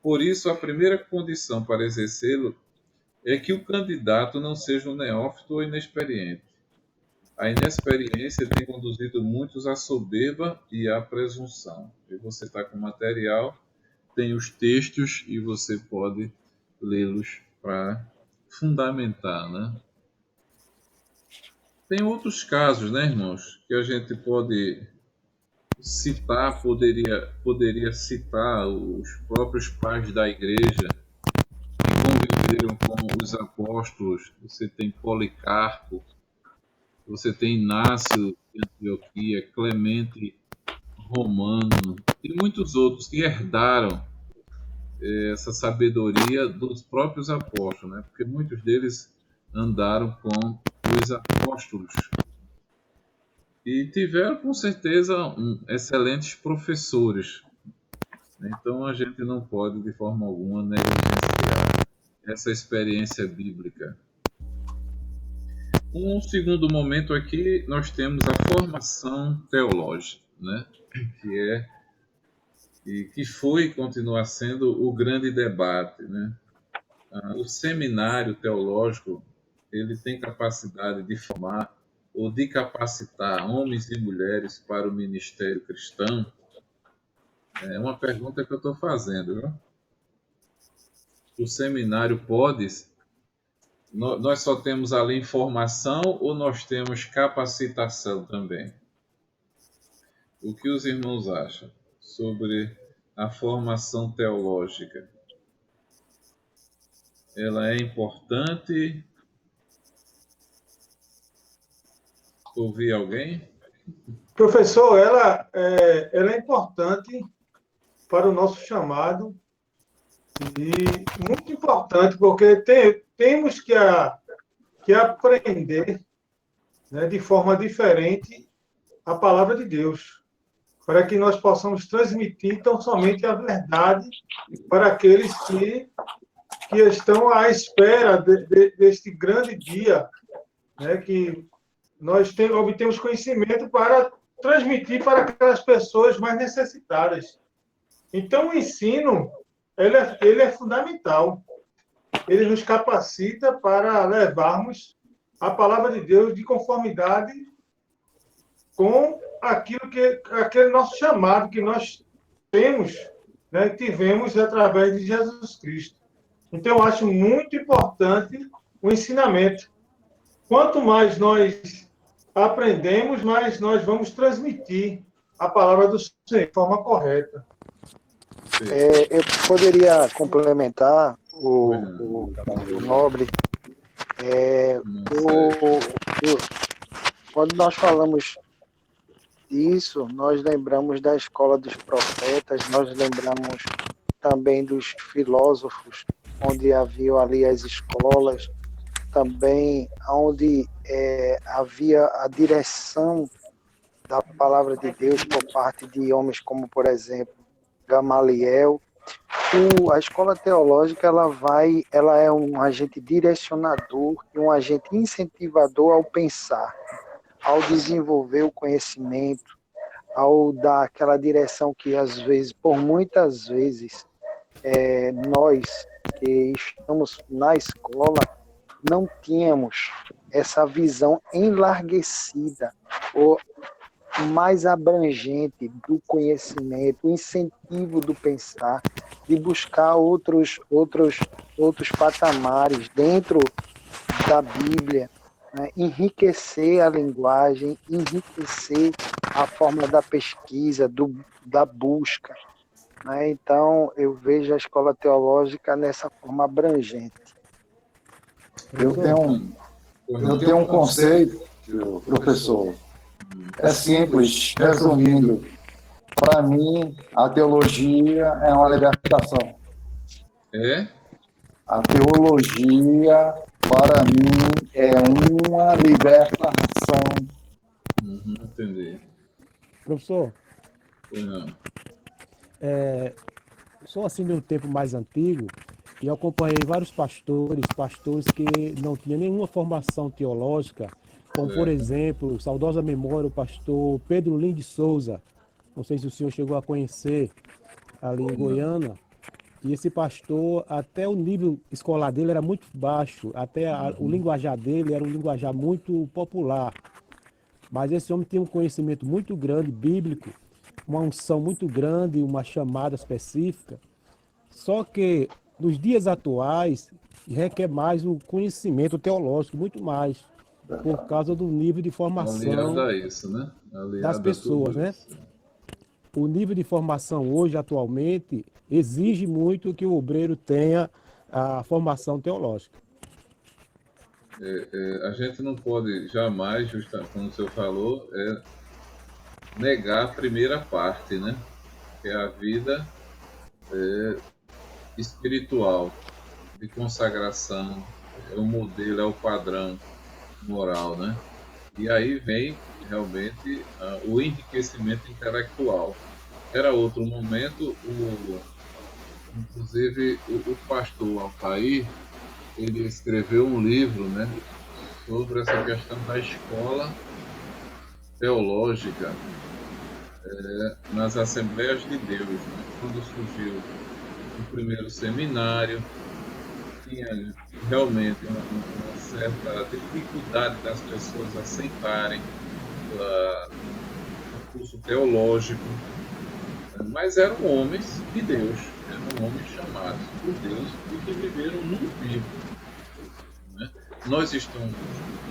Por isso, a primeira condição para exercê-lo é que o candidato não seja um neófito ou inexperiente. A inexperiência tem conduzido muitos à soberba e à presunção. E você está com o material, tem os textos e você pode lê-los para fundamentar, né? Tem outros casos, né, irmãos, que a gente pode citar, poderia citar os próprios pais da igreja que conviveram com os apóstolos. Você tem Policarpo, você tem Inácio de Antioquia, Clemente Romano e muitos outros que herdaram essa sabedoria dos próprios apóstolos, né? Porque muitos deles andaram com os apóstolos e tiveram com certeza excelentes professores. Então a gente não pode de forma alguma negligenciar essa experiência bíblica. Um segundo momento aqui nós temos a formação teológica, né? Que foi e continua sendo o grande debate, né? O seminário teológico, ele tem capacidade de formar ou de capacitar homens e mulheres para o ministério cristão? É uma pergunta que eu estou fazendo, viu? O seminário pode... Nós só temos ali informação ou nós temos capacitação também? O que os irmãos acham sobre a formação teológica? Ela é importante? Ouvir alguém? Professor, ela é importante para o nosso chamado e muito importante, porque temos que aprender, né, de forma diferente a palavra de Deus, para que nós possamos transmitir tão somente a verdade para aqueles que estão à espera deste grande dia, né, que obtemos conhecimento para transmitir para aquelas pessoas mais necessitadas. Então, o ensino ele é fundamental. Ele nos capacita para levarmos a palavra de Deus de conformidade com aquele nosso chamado que nós temos, né, tivemos através de Jesus Cristo. Então, eu acho muito importante o ensinamento. Quanto mais nós aprendemos, mais nós vamos transmitir a palavra do Senhor de forma correta. Eu poderia complementar o Nobre. Quando nós falamos disso, nós lembramos da escola dos profetas, nós lembramos também dos filósofos, onde haviam ali as escolas, também onde havia a direção da palavra de Deus por parte de homens como, por exemplo, Gamaliel. A escola teológica ela é um agente direcionador e um agente incentivador ao pensar, ao desenvolver o conhecimento, ao dar aquela direção que às vezes, por muitas vezes, nós que estamos na escola não tínhamos essa visão enlarguecida ou mais abrangente do conhecimento, o incentivo do pensar, de buscar outros patamares dentro da Bíblia, né? Enriquecer a linguagem, enriquecer a forma da pesquisa, da busca, né? Então, eu vejo a escola teológica nessa forma abrangente. Eu tenho um conceito, professor. É simples, resumindo. Para mim, a teologia é uma libertação. É? A teologia, para mim, é uma libertação. Entendi. Professor, Não. sou assim de um tempo mais antigo e acompanhei vários pastores que não tinham nenhuma formação teológica, como, por exemplo, saudosa memória, o pastor Pedro Lins de Souza. Não sei se o senhor chegou a conhecer ali em Goiânia. E esse pastor, até o nível escolar dele era muito baixo, até o linguajar dele era um linguajar muito popular. Mas esse homem tinha um conhecimento muito grande, bíblico, uma unção muito grande, uma chamada específica. Só que, nos dias atuais, requer mais o conhecimento teológico, muito mais, por causa do nível de formação Aliado a isso, né? Aliado das pessoas, né? O nível de formação hoje, atualmente, exige muito que o obreiro tenha a formação teológica. A gente não pode jamais, como o senhor falou, negar a primeira parte, né? Que é a vida espiritual, de consagração, é o modelo, é o padrão moral, né? E aí vem realmente o enriquecimento intelectual. Era outro momento, inclusive o pastor Altair, ele escreveu um livro, né, sobre essa questão da escola teológica nas Assembleias de Deus, né? Quando surgiu o primeiro seminário, tinha realmente uma certa dificuldade das pessoas aceitarem o curso teológico, mas eram homens de Deus, eram homens chamados por Deus e que viveram num tempo, né? Nós estamos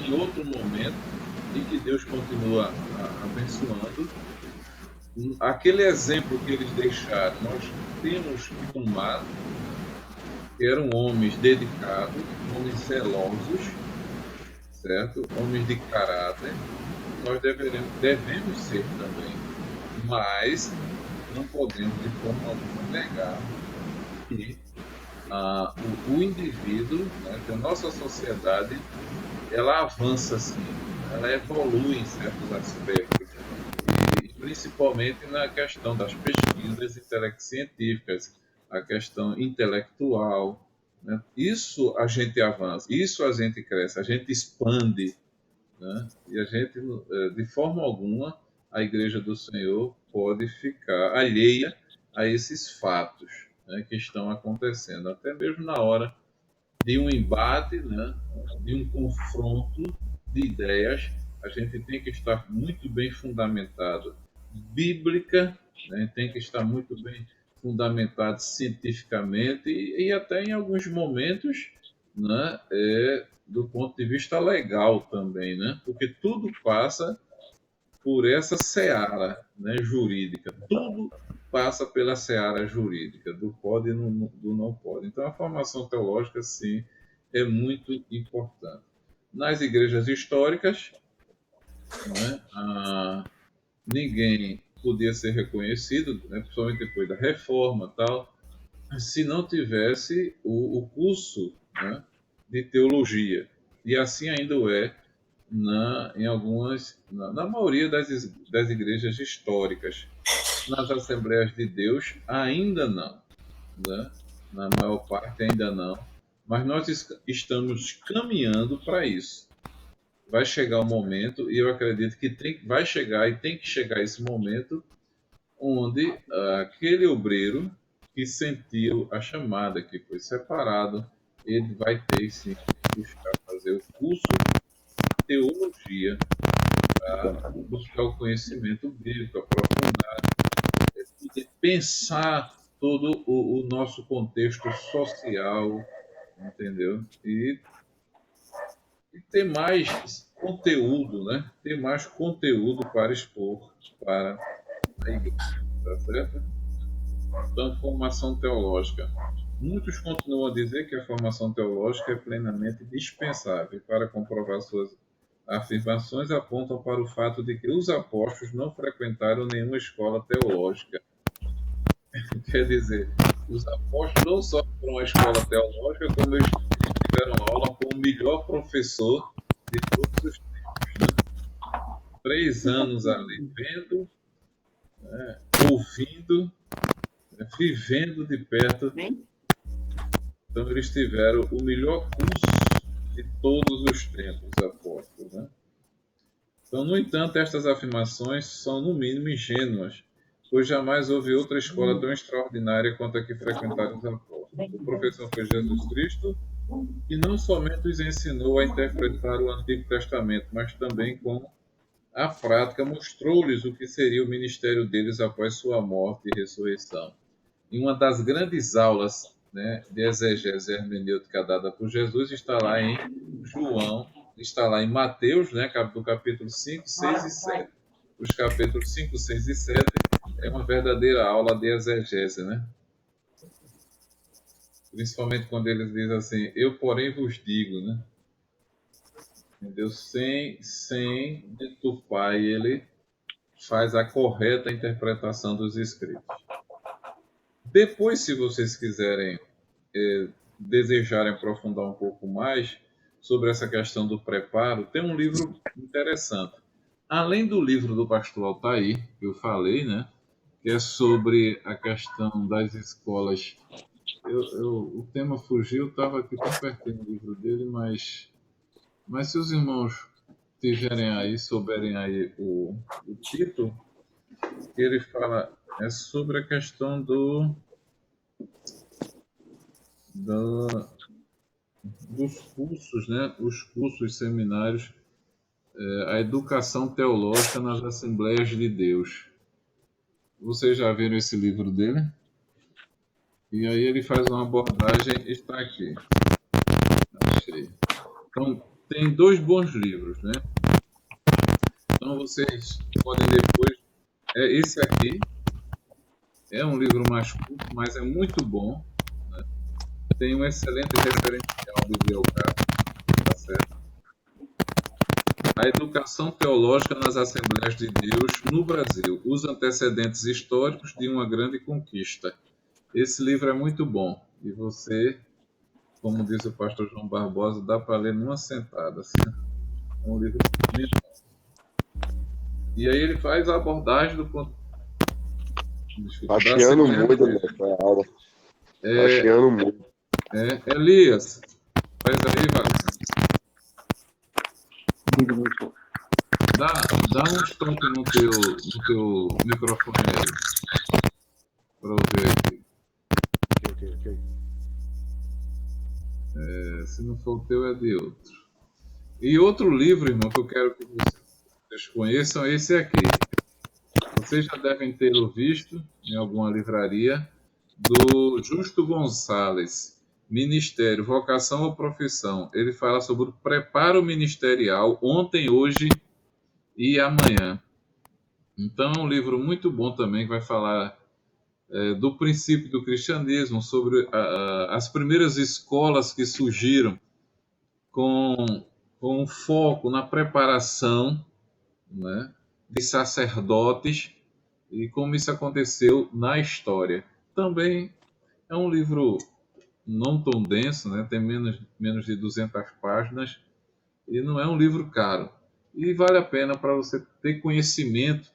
em outro momento em que Deus continua abençoando. Aquele exemplo que eles deixaram, nós temos que tomar. Eram homens dedicados, homens zelosos, certo? Homens de caráter. Nós devemos ser também, mas não podemos de forma alguma negar que o indivíduo, né, que a nossa sociedade, ela avança sim, ela evolui em certos aspectos, e principalmente na questão das pesquisas científicas, a questão intelectual, né? Isso a gente avança, isso a gente cresce, a gente expande, né? E a gente, de forma alguma, a Igreja do Senhor pode ficar alheia a esses fatos, né, que estão acontecendo, até mesmo na hora de um embate, né, de um confronto de ideias. A gente tem que estar muito bem fundamentado bíblica, né, tem que estar muito bem fundamentado cientificamente e até em alguns momentos, né, do ponto de vista legal também, né, porque tudo passa por essa seara, né, jurídica. Tudo passa pela seara jurídica, do pode e do não pode. Então, a formação teológica, sim, é muito importante. Nas igrejas históricas, né, ninguém podia ser reconhecido, né, principalmente depois da reforma tal, se não tivesse o curso, né, de teologia. E assim ainda é na maioria das igrejas históricas. Nas Assembleias de Deus, ainda não, né? Na maior parte, ainda não. Mas nós estamos caminhando para isso. Vai chegar o momento, e eu acredito que vai chegar, e tem que chegar esse momento, onde aquele obreiro que sentiu a chamada, que foi separado, ele vai ter sim que buscar fazer o curso de teologia para buscar o conhecimento bíblico, aprofundar, e pensar todo o nosso contexto social, entendeu? E ter mais conteúdo, né? Ter mais conteúdo para expor para a igreja, tá certo? Então, formação teológica. Muitos continuam a dizer que a formação teológica é plenamente dispensável. Para comprovar suas afirmações, apontam para o fato de que os apóstolos não frequentaram nenhuma escola teológica. Quer dizer, os apóstolos não só foram à escola teológica, como eles tiveram aula com o melhor professor de todos os tempos. Né? 3 anos ali, vendo, né, ouvindo, vivendo de perto. Então, eles tiveram o melhor curso de todos os tempos, apóstolos. Né? Então, no entanto, estas afirmações são, no mínimo, ingênuas, pois jamais houve outra escola tão extraordinária quanto a que frequentaram os apóstolos. O professor foi Jesus Cristo, que não somente os ensinou a interpretar o Antigo Testamento, mas também, com a prática, mostrou-lhes o que seria o ministério deles após sua morte e ressurreição. Em uma das grandes aulas, né, de exegese hermenêutica dada por Jesus, está lá em João, está lá em Mateus, né, do capítulo 5, 6 e 7. Os capítulos 5, 6 e 7 é uma verdadeira aula de exegese, né? Principalmente quando ele diz assim, eu porém vos digo, né? Entendeu? Sem deturpar, ele faz a correta interpretação dos escritos. Depois, se vocês quiserem, desejarem aprofundar um pouco mais sobre essa questão do preparo, tem um livro interessante. Além do livro do pastor Altair, que eu falei, né, que é sobre a questão das escolas. O tema fugiu, estava aqui tão pertinho do livro dele, mas se os irmãos tiverem aí, souberem aí o título, ele fala sobre a questão dos cursos, né, os cursos, seminários, a educação teológica nas Assembleias de Deus. Vocês já viram esse livro dele? E aí ele faz uma abordagem, está aqui. Achei. Então, tem 2 bons livros, né? Então, vocês podem depois... esse aqui é um livro mais curto, mas é muito bom. Né? Tem um excelente referencial bibliográfico, tá certo? A educação teológica nas Assembleias de Deus no Brasil, os antecedentes históricos de uma grande conquista. Esse livro é muito bom e você, como disse o pastor João Barbosa, dá para ler numa sentada. Assim. É um livro muito bom. E aí ele faz a abordagem do ponto... Achando muito nessa aula. Achando muito. Elias, faz aí, Wagner. amigo doutor. Dá um toque no teu microfone aí, para eu ver aqui. Ok. Se não for o teu, é de outro. E outro livro, irmão, que eu quero que vocês conheçam, é esse aqui. Vocês já devem ter visto em alguma livraria, do Justo Gonçalves, Ministério, Vocação ou Profissão. Ele fala sobre o preparo ministerial ontem, hoje e amanhã. Então é um livro muito bom também, que vai falar do princípio do cristianismo, sobre as primeiras escolas que surgiram com foco na preparação, né, de sacerdotes e como isso aconteceu na história. Também é um livro não tão denso, né, tem menos de 200 páginas e não é um livro caro. E vale a pena para você ter conhecimento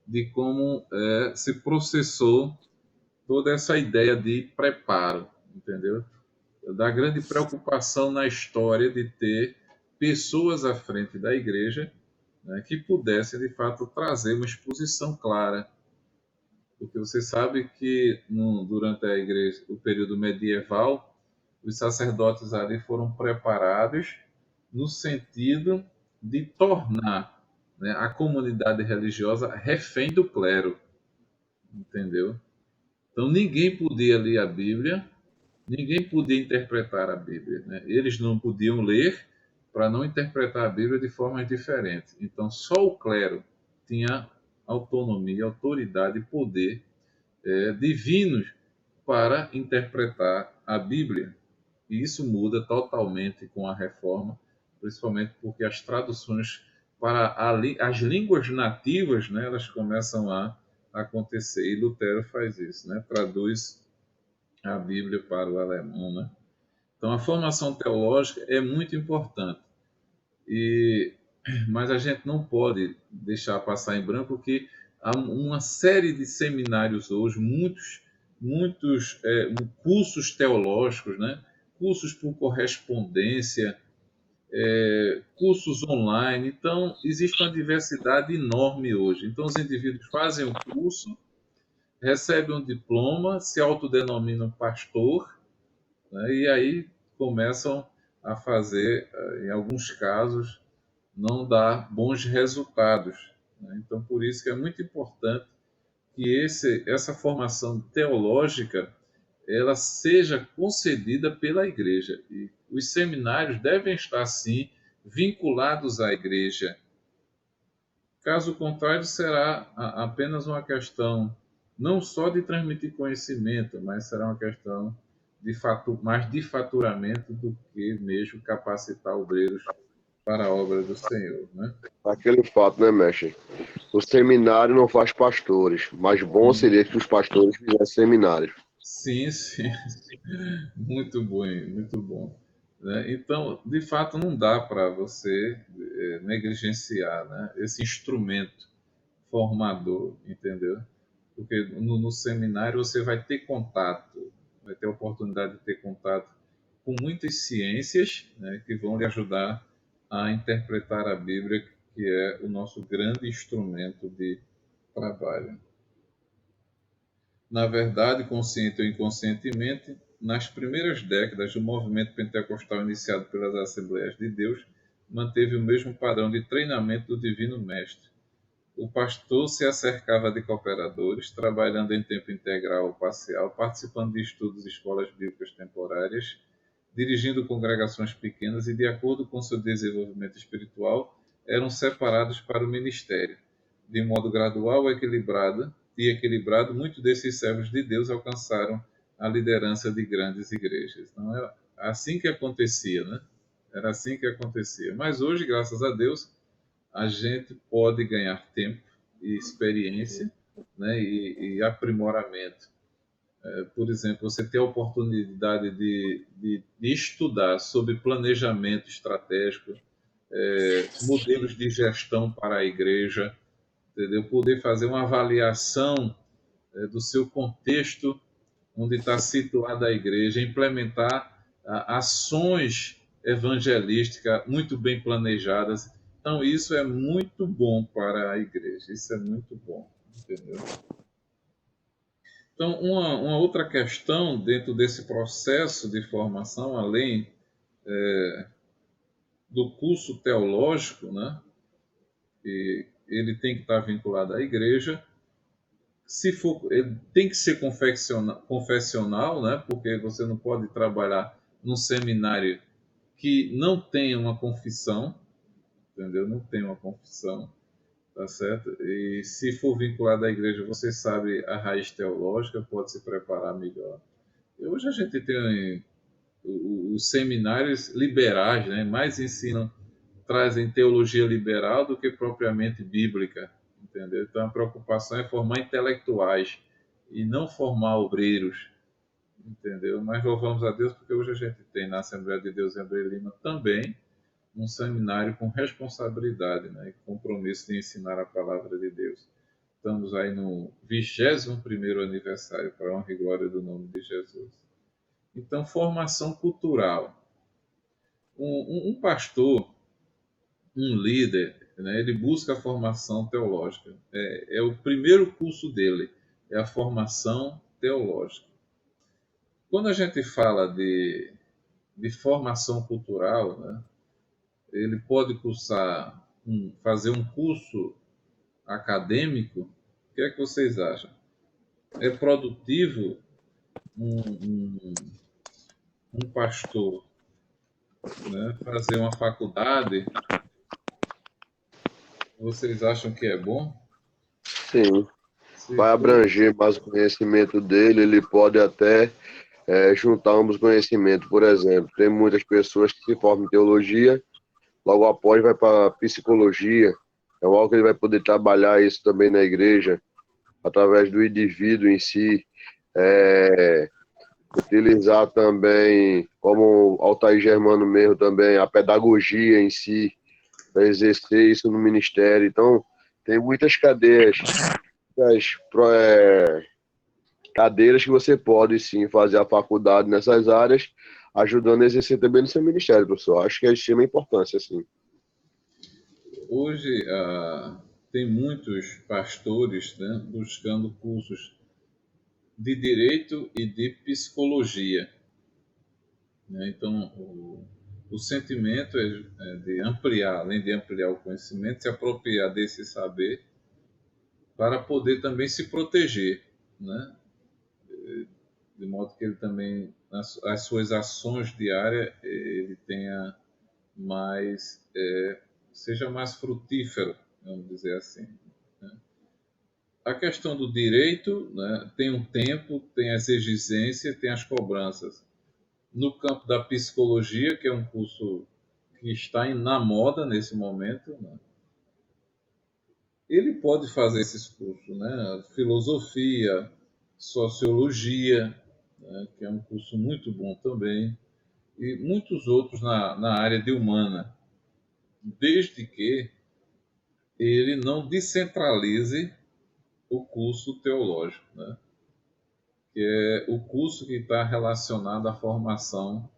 de como se processou toda essa ideia de preparo, entendeu? Da grande preocupação na história de ter pessoas à frente da igreja, né, que pudessem, de fato, trazer uma exposição clara. Porque você sabe que durante a igreja, o período medieval, os sacerdotes ali foram preparados no sentido de tornar, né, a comunidade religiosa refém do clero, entendeu? Então ninguém podia ler a Bíblia, ninguém podia interpretar a Bíblia, né? Eles não podiam ler para não interpretar a Bíblia de forma diferente. Então só o clero tinha autonomia, autoridade e poder divinos para interpretar a Bíblia. E isso muda totalmente com a reforma, principalmente porque as traduções para as línguas nativas, né, elas começam a acontecer. E Lutero faz isso, né? Traduz a Bíblia para o alemão, né? Então a formação teológica é muito importante. Mas a gente não pode deixar passar em branco que há uma série de seminários hoje, muitos cursos teológicos, né? Cursos por correspondência, cursos online. Então, existe uma diversidade enorme hoje. Então, os indivíduos fazem o curso, recebem um diploma, se autodenominam pastor, né? E aí começam a fazer, em alguns casos, não dá bons resultados, né? Então, por isso que é muito importante que essa formação teológica ela seja concedida pela igreja. E os seminários devem estar, sim, vinculados à igreja. Caso contrário, será apenas uma questão não só de transmitir conhecimento, mas será uma questão mais de faturamento do que mesmo capacitar obreiros para a obra do Senhor, né? Aquele fato, né, mestre? O seminário não faz pastores, mas bom seria que os pastores fizessem seminários. Sim, sim. Muito bom, muito bom. Né? Então, de fato, não dá para você negligenciar, né, esse instrumento formador, entendeu? Porque no seminário você vai ter contato, vai ter a oportunidade de ter contato com muitas ciências, né, que vão lhe ajudar a interpretar a Bíblia, que é o nosso grande instrumento de trabalho. Na verdade, consciente ou inconscientemente, nas primeiras décadas do movimento pentecostal iniciado pelas Assembleias de Deus, manteve o mesmo padrão de treinamento do Divino Mestre. O pastor se acercava de cooperadores, trabalhando em tempo integral ou parcial, participando de estudos e escolas bíblicas temporárias, dirigindo congregações pequenas e, de acordo com seu desenvolvimento espiritual, eram separados para o ministério. De modo gradual e equilibrado, muitos desses servos de Deus alcançaram a liderança de grandes igrejas. Então, era assim que acontecia, né? Era assim que acontecia. Mas hoje, graças a Deus, a gente pode ganhar tempo e experiência, né, e aprimoramento. Por exemplo, você ter a oportunidade de estudar sobre planejamento estratégico, modelos de gestão para a igreja, entendeu? Poder fazer uma avaliação do seu contexto, onde está situada a igreja, implementar ações evangelísticas muito bem planejadas Então, isso é muito bom para a igreja, isso é muito bom, entendeu? Então, uma outra questão dentro desse processo de formação, além do curso teológico, né, que ele tem que estar vinculado à igreja, se for, ele tem que ser confessional, né, porque você não pode trabalhar num seminário que não tenha uma confissão, entendeu? Não tem uma confissão. Tá certo? E se for vinculado à igreja, você sabe a raiz teológica, pode se preparar melhor. E hoje a gente tem os seminários liberais, né? Mais ensinam, trazem teologia liberal do que propriamente bíblica, entendeu? Então a preocupação é formar intelectuais e não formar obreiros, entendeu? Mas louvamos a Deus porque hoje a gente tem na Assembleia de Deus em André Lima também um seminário com responsabilidade, né, e compromisso de ensinar a palavra de Deus. Estamos aí no 21º aniversário, para a honra e glória do nome de Jesus. Então, formação cultural. Um pastor, um líder, né, ele busca a formação teológica. É o primeiro curso dele, é a formação teológica. Quando a gente fala de formação cultural, né, ele pode fazer um curso acadêmico. O que é que vocês acham? É produtivo um pastor, né, fazer uma faculdade? Vocês acham que é bom? Sim, Se vai for, abranger mais o conhecimento dele, ele pode até juntar ambos os conhecimentos. Por exemplo, tem muitas pessoas que se formam em teologia, logo após vai para psicologia, é algo que ele vai poder trabalhar isso também na igreja, através do indivíduo em si, utilizar também, como Altair Germano mesmo também, a pedagogia em si, para exercer isso no ministério. Então, tem muitas cadeiras que você pode sim fazer a faculdade nessas áreas, ajudando a exercer também no seu ministério, professor. Acho que é de extrema importância, sim. hoje tem muitos pastores, né, buscando cursos de direito e de psicologia, né? Então, o sentimento é de ampliar, além de ampliar o conhecimento, se apropriar desse saber para poder também se proteger, né? De modo que ele também, as suas ações diárias, ele tenha mais, seja mais frutífero, vamos dizer assim, né? A questão do direito, né, tem um tempo, tem as exigências, tem as cobranças. No campo da psicologia, que é um curso que está na moda nesse momento, né, ele pode fazer esses cursos, né? Filosofia, sociologia, né, que é um curso muito bom também, e muitos outros na área de humana, desde que ele não descentralize o curso teológico, né? Que é o curso que está relacionado à formação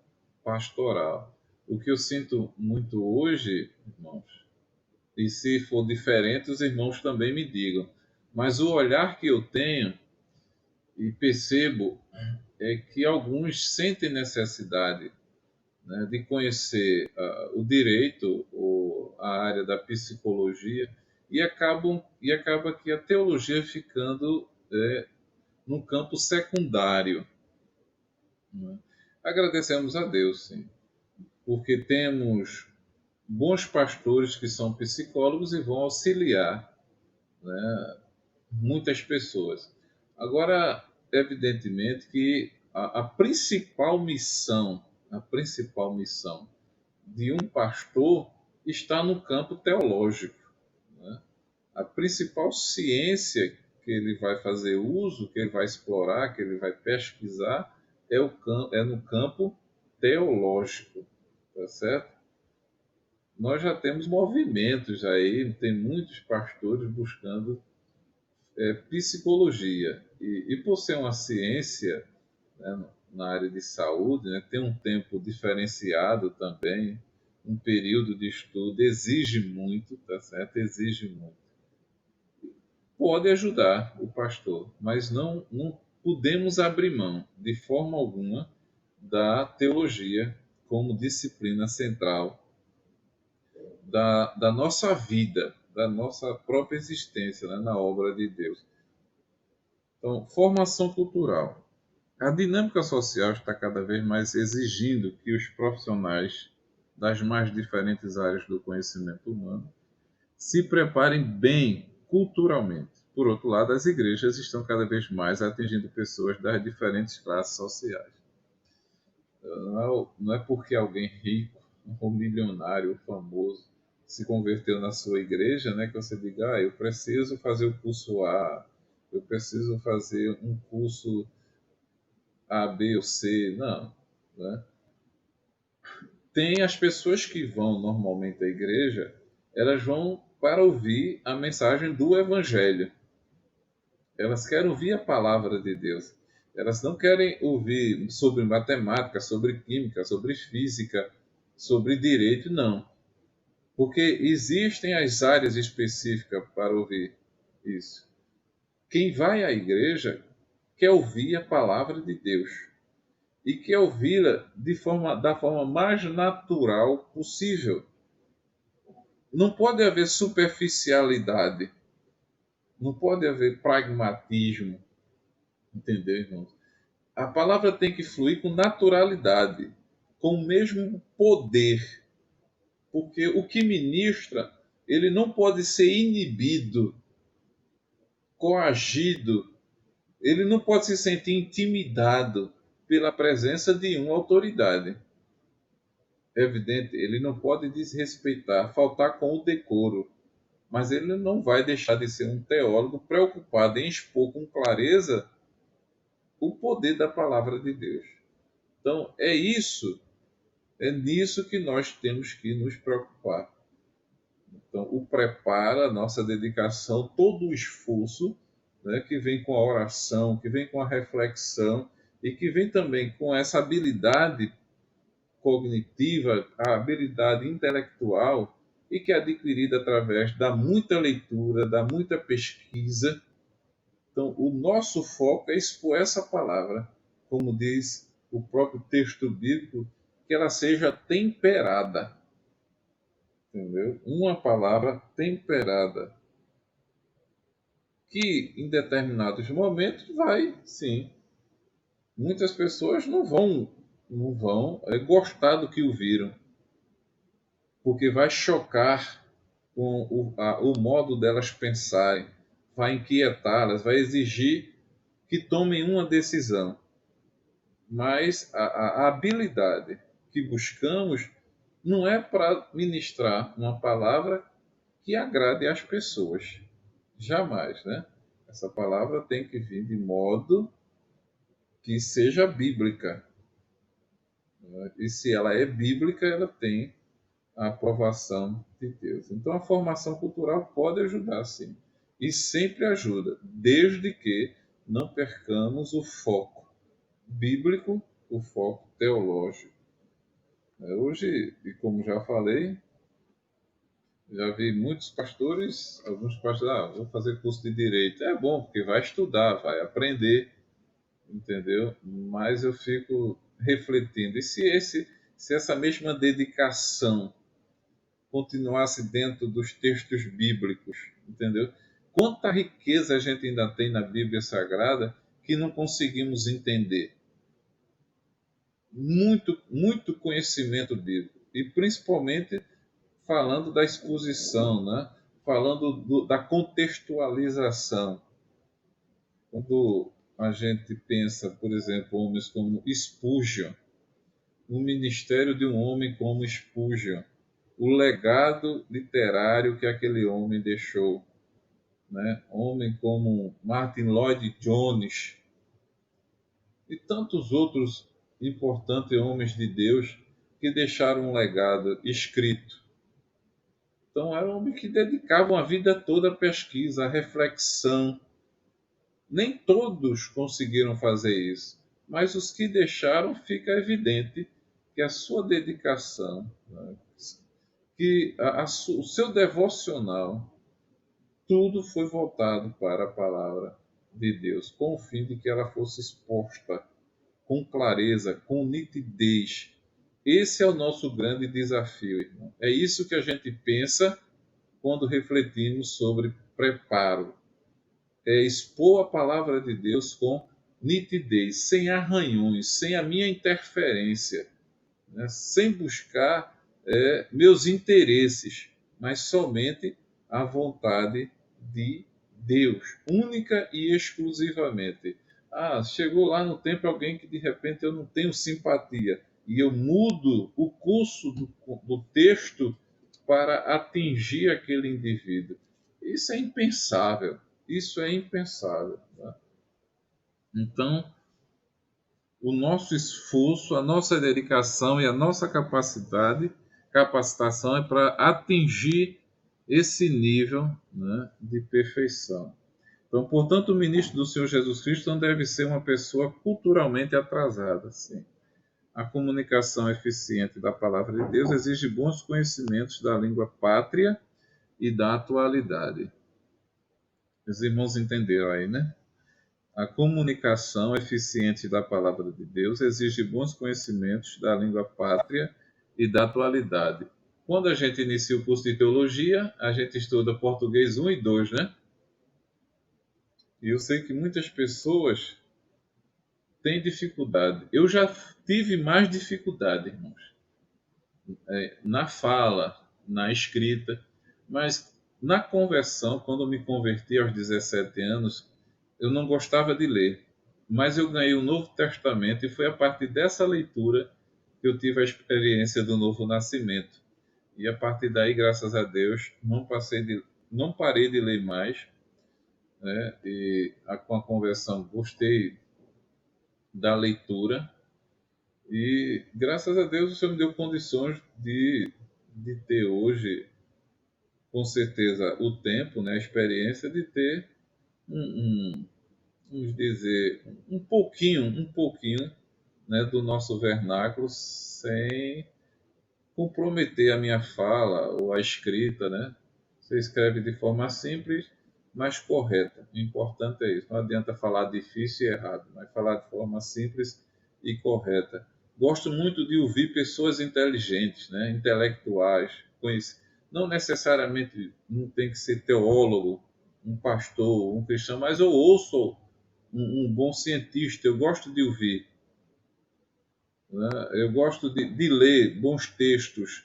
pastoral. O que eu sinto muito hoje, irmãos, e se for diferente, os irmãos também me digam, mas o olhar que eu tenho e percebo é que alguns sentem necessidade, né, de conhecer o direito ou a área da psicologia e acaba que a teologia ficando no campo secundário, né? Agradecemos a Deus, sim, porque temos bons pastores que são psicólogos e vão auxiliar, né, muitas pessoas. Agora, evidentemente que a principal missão de um pastor está no campo teológico, né? A principal ciência que ele vai fazer uso, que ele vai explorar, que ele vai pesquisar, é no campo teológico, tá certo? Nós já temos movimentos aí, tem muitos pastores buscando psicologia. E por ser uma ciência, né, na área de saúde, né, tem um tempo diferenciado também, um período de estudo, exige muito, tá certo? Exige muito. Pode ajudar o pastor, mas não podemos abrir mão, de forma alguma, da teologia como disciplina central da nossa vida, da nossa própria existência, né, na obra de Deus. Então, formação cultural. A dinâmica social está cada vez mais exigindo que os profissionais das mais diferentes áreas do conhecimento humano se preparem bem culturalmente. Por outro lado, as igrejas estão cada vez mais atingindo pessoas das diferentes classes sociais. Não é porque alguém rico, ou milionário, ou famoso, se converteu na sua igreja, né, que você diga, eu preciso fazer o curso A, eu preciso fazer um curso A, B ou C. Não, né? Tem as pessoas que vão normalmente à igreja, elas vão para ouvir a mensagem do Evangelho. Elas querem ouvir a palavra de Deus. Elas não querem ouvir sobre matemática, sobre química, sobre física, sobre direito, não. Porque existem as áreas específicas para ouvir isso. Quem vai à igreja quer ouvir a palavra de Deus. E quer ouvi-la da forma mais natural possível. Não pode haver superficialidade. Não pode haver pragmatismo. Entendeu, irmãos? A palavra tem que fluir com naturalidade, com o mesmo poder. Porque o que ministra, ele não pode ser inibido, coagido, ele não pode se sentir intimidado pela presença de uma autoridade. É evidente, ele não pode desrespeitar, faltar com o decoro, mas ele não vai deixar de ser um teólogo preocupado em expor com clareza o poder da palavra de Deus. Então, é nisso que nós temos que nos preocupar. Então, o preparo, a nossa dedicação, todo o esforço, né, que vem com a oração, que vem com a reflexão e que vem também com essa habilidade cognitiva, a habilidade intelectual e que é adquirida através da muita leitura, da muita pesquisa. Então, o nosso foco é expor essa palavra, como diz o próprio texto bíblico, que ela seja temperada. Entendeu? Uma palavra temperada, que em determinados momentos vai, sim. Muitas pessoas não vão gostar do que ouviram, porque vai chocar com o modo delas pensarem, vai inquietá-las, vai exigir que tomem uma decisão. Mas a habilidade que buscamos não é para ministrar uma palavra que agrade às pessoas. Jamais, né? Essa palavra tem que vir de modo que seja bíblica. E se ela é bíblica, ela tem a aprovação de Deus. Então a formação cultural pode ajudar, sim. E sempre ajuda, desde que não percamos o foco bíblico, o foco teológico. Hoje, e como já falei, já vi muitos pastores, alguns pastores, vou fazer curso de direito. É bom, porque vai estudar, vai aprender, entendeu? Mas eu fico refletindo, e se essa mesma dedicação continuasse dentro dos textos bíblicos, entendeu? Quanta riqueza a gente ainda tem na Bíblia Sagrada que não conseguimos entender. Muito conhecimento bíblico, e principalmente falando da exposição, né? Falando da contextualização. Quando a gente pensa, por exemplo, homens como Spurgeon, o ministério de um homem como Spurgeon, o legado literário que aquele homem deixou, né? Homem como Martin Lloyd Jones e tantos outros importantes homens de Deus que deixaram um legado escrito. Então, eram homens que dedicavam a vida toda à pesquisa, à reflexão. Nem todos conseguiram fazer isso, mas os que deixaram, fica evidente que a sua dedicação, né, que o seu devocional, tudo foi voltado para a palavra de Deus, com o fim de que ela fosse exposta com clareza, com nitidez. Esse é o nosso grande desafio, irmão. É isso que a gente pensa quando refletimos sobre preparo. É expor a palavra de Deus com nitidez, sem arranhões, sem a minha interferência, né? Sem buscar meus interesses, mas somente a vontade de Deus, única e exclusivamente. Chegou lá no tempo alguém que de repente eu não tenho simpatia e eu mudo o curso do texto para atingir aquele indivíduo. Isso é impensável. Isso é impensável. Tá? Então, o nosso esforço, a nossa dedicação e a nossa capacitação é para atingir esse nível, né, de perfeição. Então, portanto, o ministro do Senhor Jesus Cristo não deve ser uma pessoa culturalmente atrasada. Sim. A comunicação eficiente da palavra de Deus exige bons conhecimentos da língua pátria e da atualidade. Os irmãos entenderam aí, né? A comunicação eficiente da palavra de Deus exige bons conhecimentos da língua pátria e da atualidade. Quando a gente inicia o curso de teologia, a gente estuda português 1 e 2, né? E eu sei que muitas pessoas têm dificuldade. Eu já tive mais dificuldade, irmãos, na fala, na escrita, mas na conversão, quando eu me converti aos 17 anos, eu não gostava de ler, mas eu ganhei o Novo Testamento e foi a partir dessa leitura que eu tive a experiência do novo nascimento. E a partir daí, graças a Deus, não parei de ler mais, né? E com a conversão gostei da leitura e graças a Deus o Senhor me deu condições de ter hoje, com certeza, o tempo, né, a experiência de ter vamos dizer, um pouquinho, né, do nosso vernáculo sem comprometer a minha fala ou a escrita, né? Você escreve de forma simples, mas correta. O importante é isso. Não adianta falar difícil e errado, mas falar de forma simples e correta. Gosto muito de ouvir pessoas inteligentes, né? Intelectuais, não necessariamente não tem que ser teólogo, um pastor, um cristão, mas eu ouço um bom cientista, eu gosto de ouvir, né? Eu gosto de ler bons textos.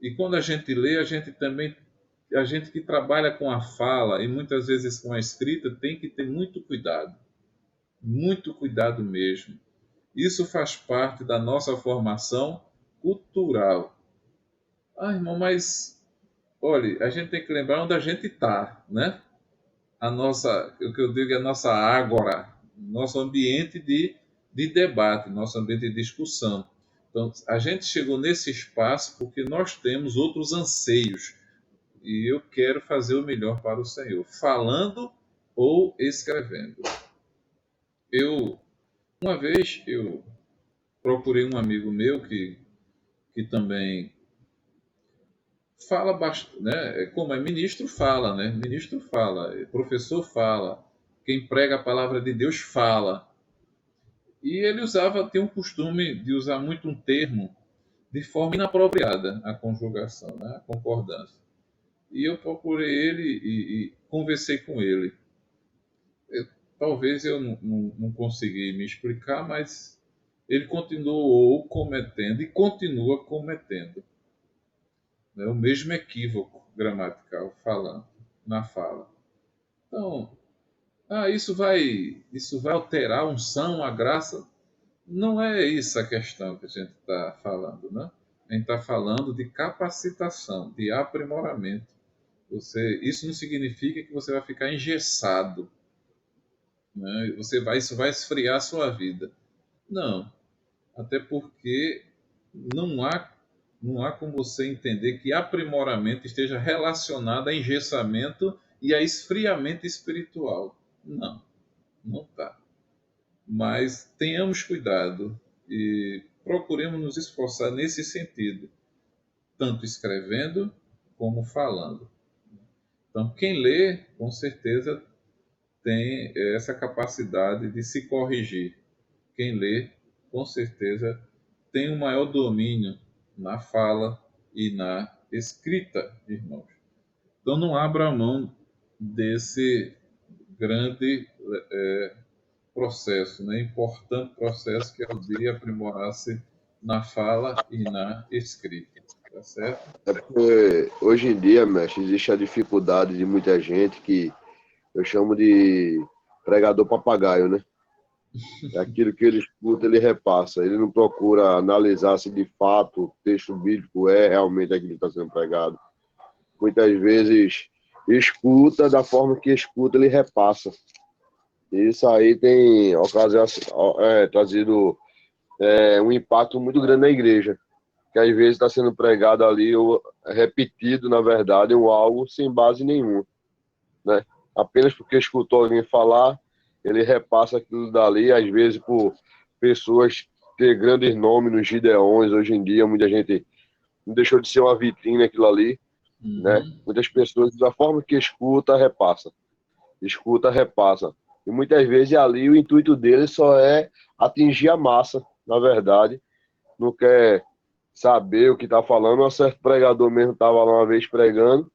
E quando a gente lê, a gente que trabalha com a fala e muitas vezes com a escrita, tem que ter muito cuidado mesmo. Isso faz parte da nossa formação cultural. Irmão, mas olha, a gente tem que lembrar onde a gente está, né? O que eu digo é a nossa ágora, nosso ambiente de debate, nosso ambiente de discussão. Então, a gente chegou nesse espaço porque nós temos outros anseios. E eu quero fazer o melhor para o Senhor, falando ou escrevendo. Uma vez, eu procurei um amigo meu que também fala bastante, né? Como é ministro, fala, né? Ministro fala, professor fala, quem prega a palavra de Deus fala. E ele tem um costume de usar muito um termo de forma inapropriada, a conjugação, né? A concordância. E eu procurei ele e conversei com ele. Talvez eu não consegui me explicar, mas ele continuou cometendo e continua cometendo, né, o mesmo equívoco gramatical na fala. Então, isso vai alterar a unção, a graça? Não é isso a questão que a gente está falando, né? A gente está falando de capacitação, de aprimoramento. Isso não significa que você vai ficar engessado, né? Isso vai esfriar a sua vida. Não, até porque não há como você entender que aprimoramento esteja relacionado a engessamento e a esfriamento espiritual. Não está. Mas tenhamos cuidado e procuremos nos esforçar nesse sentido. tanto escrevendo como falando. Então, quem lê, com certeza, tem essa capacidade de se corrigir. Quem lê, com certeza, tem um maior domínio na fala e na escrita, irmãos. Então, não abra mão desse grande processo, né? Importante processo que é o de aprimorar-se na fala e na escrita. Tá certo? É porque hoje em dia, mestre, existe a dificuldade de muita gente que eu chamo de pregador papagaio, né? É aquilo que ele escuta, ele repassa. Ele não procura analisar se de fato o texto bíblico é realmente aquilo que está sendo pregado. Muitas vezes escuta, da forma que escuta, ele repassa. Isso aí tem trazido um impacto muito grande na igreja, que às vezes está sendo pregado ali, ou repetido, na verdade, algo sem base nenhuma, né? Apenas porque escutou alguém falar, ele repassa aquilo dali, às vezes por pessoas ter grandes nomes nos Gideões. Hoje em dia, muita gente não deixou de ser uma vitrine aquilo ali, né? Muitas pessoas, da forma que escuta, repassa. Escuta, repassa. E muitas vezes ali o intuito dele só é atingir a massa, na verdade. Não quer saber o que está falando. Um certo pregador mesmo estava lá uma vez pregando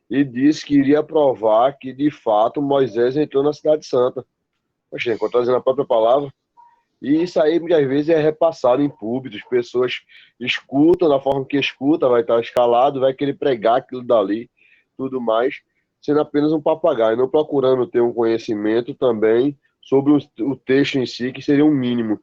e disse que iria provar que, de fato, Moisés entrou na Cidade Santa. Poxa, trazendo a própria palavra. E isso aí, muitas vezes, é repassado em púlpitos. Pessoas escutam, da forma que escuta, vai estar escalado, vai querer pregar aquilo dali, tudo mais, sendo apenas um papagaio, não procurando ter um conhecimento também sobre o texto em si, que seria um mínimo,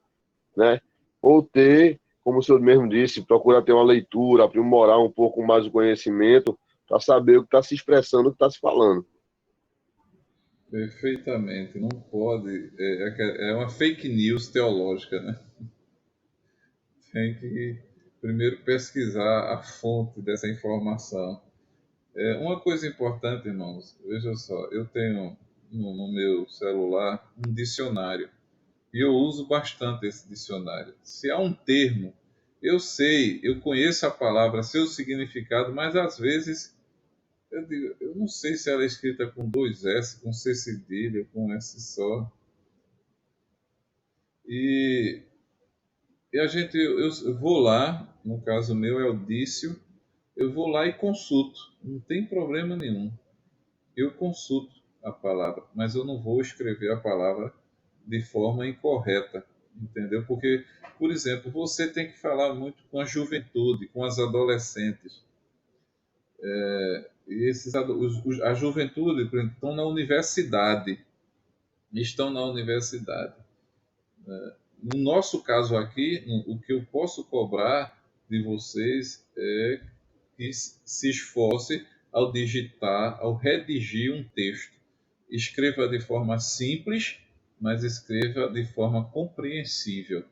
né? Ou ter, como o senhor mesmo disse, procurar ter uma leitura, aprimorar um pouco mais o conhecimento, para saber o que está se expressando, o que está se falando. Perfeitamente. Não pode. É uma fake news teológica, né? Tem que primeiro pesquisar a fonte dessa informação. Uma coisa importante, irmãos, veja só, eu tenho no meu celular um dicionário e eu uso bastante esse dicionário. Se há um termo, eu sei, eu conheço a palavra, sei o significado, mas às vezes eu não sei se ela é escrita com 2S, com C cedilha, com S só. E eu vou lá, no caso meu é o Dício, eu vou lá e consulto, não tem problema nenhum. Eu consulto a palavra, mas eu não vou escrever a palavra de forma incorreta, entendeu? Porque, por exemplo, você tem que falar muito com a juventude, com as adolescentes. E a juventude, por exemplo, estão na universidade. No nosso caso aqui, o que eu posso cobrar de vocês é que se esforce ao digitar, ao redigir um texto. Escreva de forma simples, mas escreva de forma compreensível,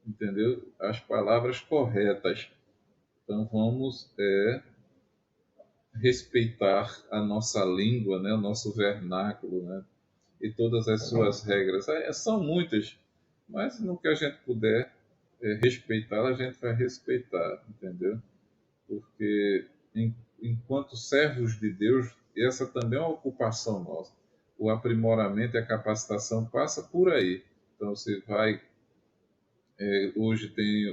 entendeu? As palavras corretas. Então vamos respeitar a nossa língua, né? O nosso vernáculo, né? E todas as suas regras. São muitas, mas no que a gente puder respeitar, a gente vai respeitar, entendeu? Porque enquanto servos de Deus, essa também é uma ocupação nossa. O aprimoramento e a capacitação passa por aí. Então você vai, hoje tem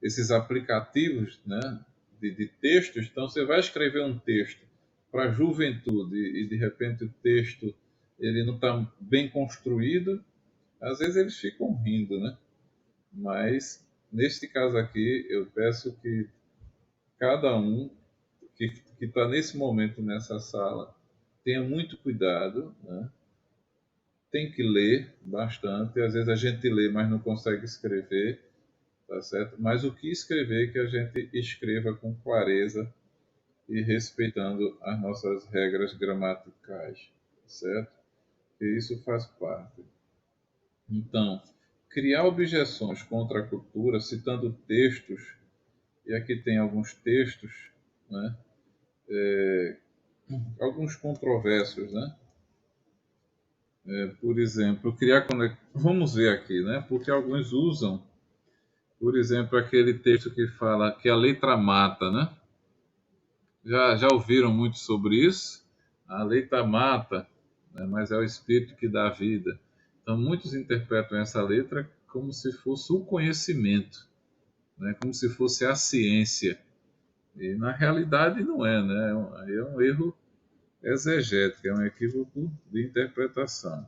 esses aplicativos, né, de textos, então você vai escrever um texto para a juventude e de repente o texto ele não está bem construído, às vezes eles ficam rindo, né? Mas neste caso aqui eu peço que cada um que está nesse momento nessa sala tenha muito cuidado, né? Tem que ler bastante. Às vezes a gente lê, mas não consegue escrever, tá certo? Mas o que escrever, que a gente escreva com clareza e respeitando as nossas regras gramaticais, certo? E isso faz parte. Então, criar objeções contra a cultura, citando textos, e aqui tem alguns textos, né? Alguns controversos, né? Por exemplo, vamos ver aqui, né? Porque alguns usam Por exemplo, aquele texto que fala que a letra mata, né? Já ouviram muito sobre isso? A letra mata, né? Mas é o Espírito que dá vida. Então, muitos interpretam essa letra como se fosse o conhecimento, né? Como se fosse a ciência. E, na realidade, não é, né? É um erro exegético, é um equívoco de interpretação.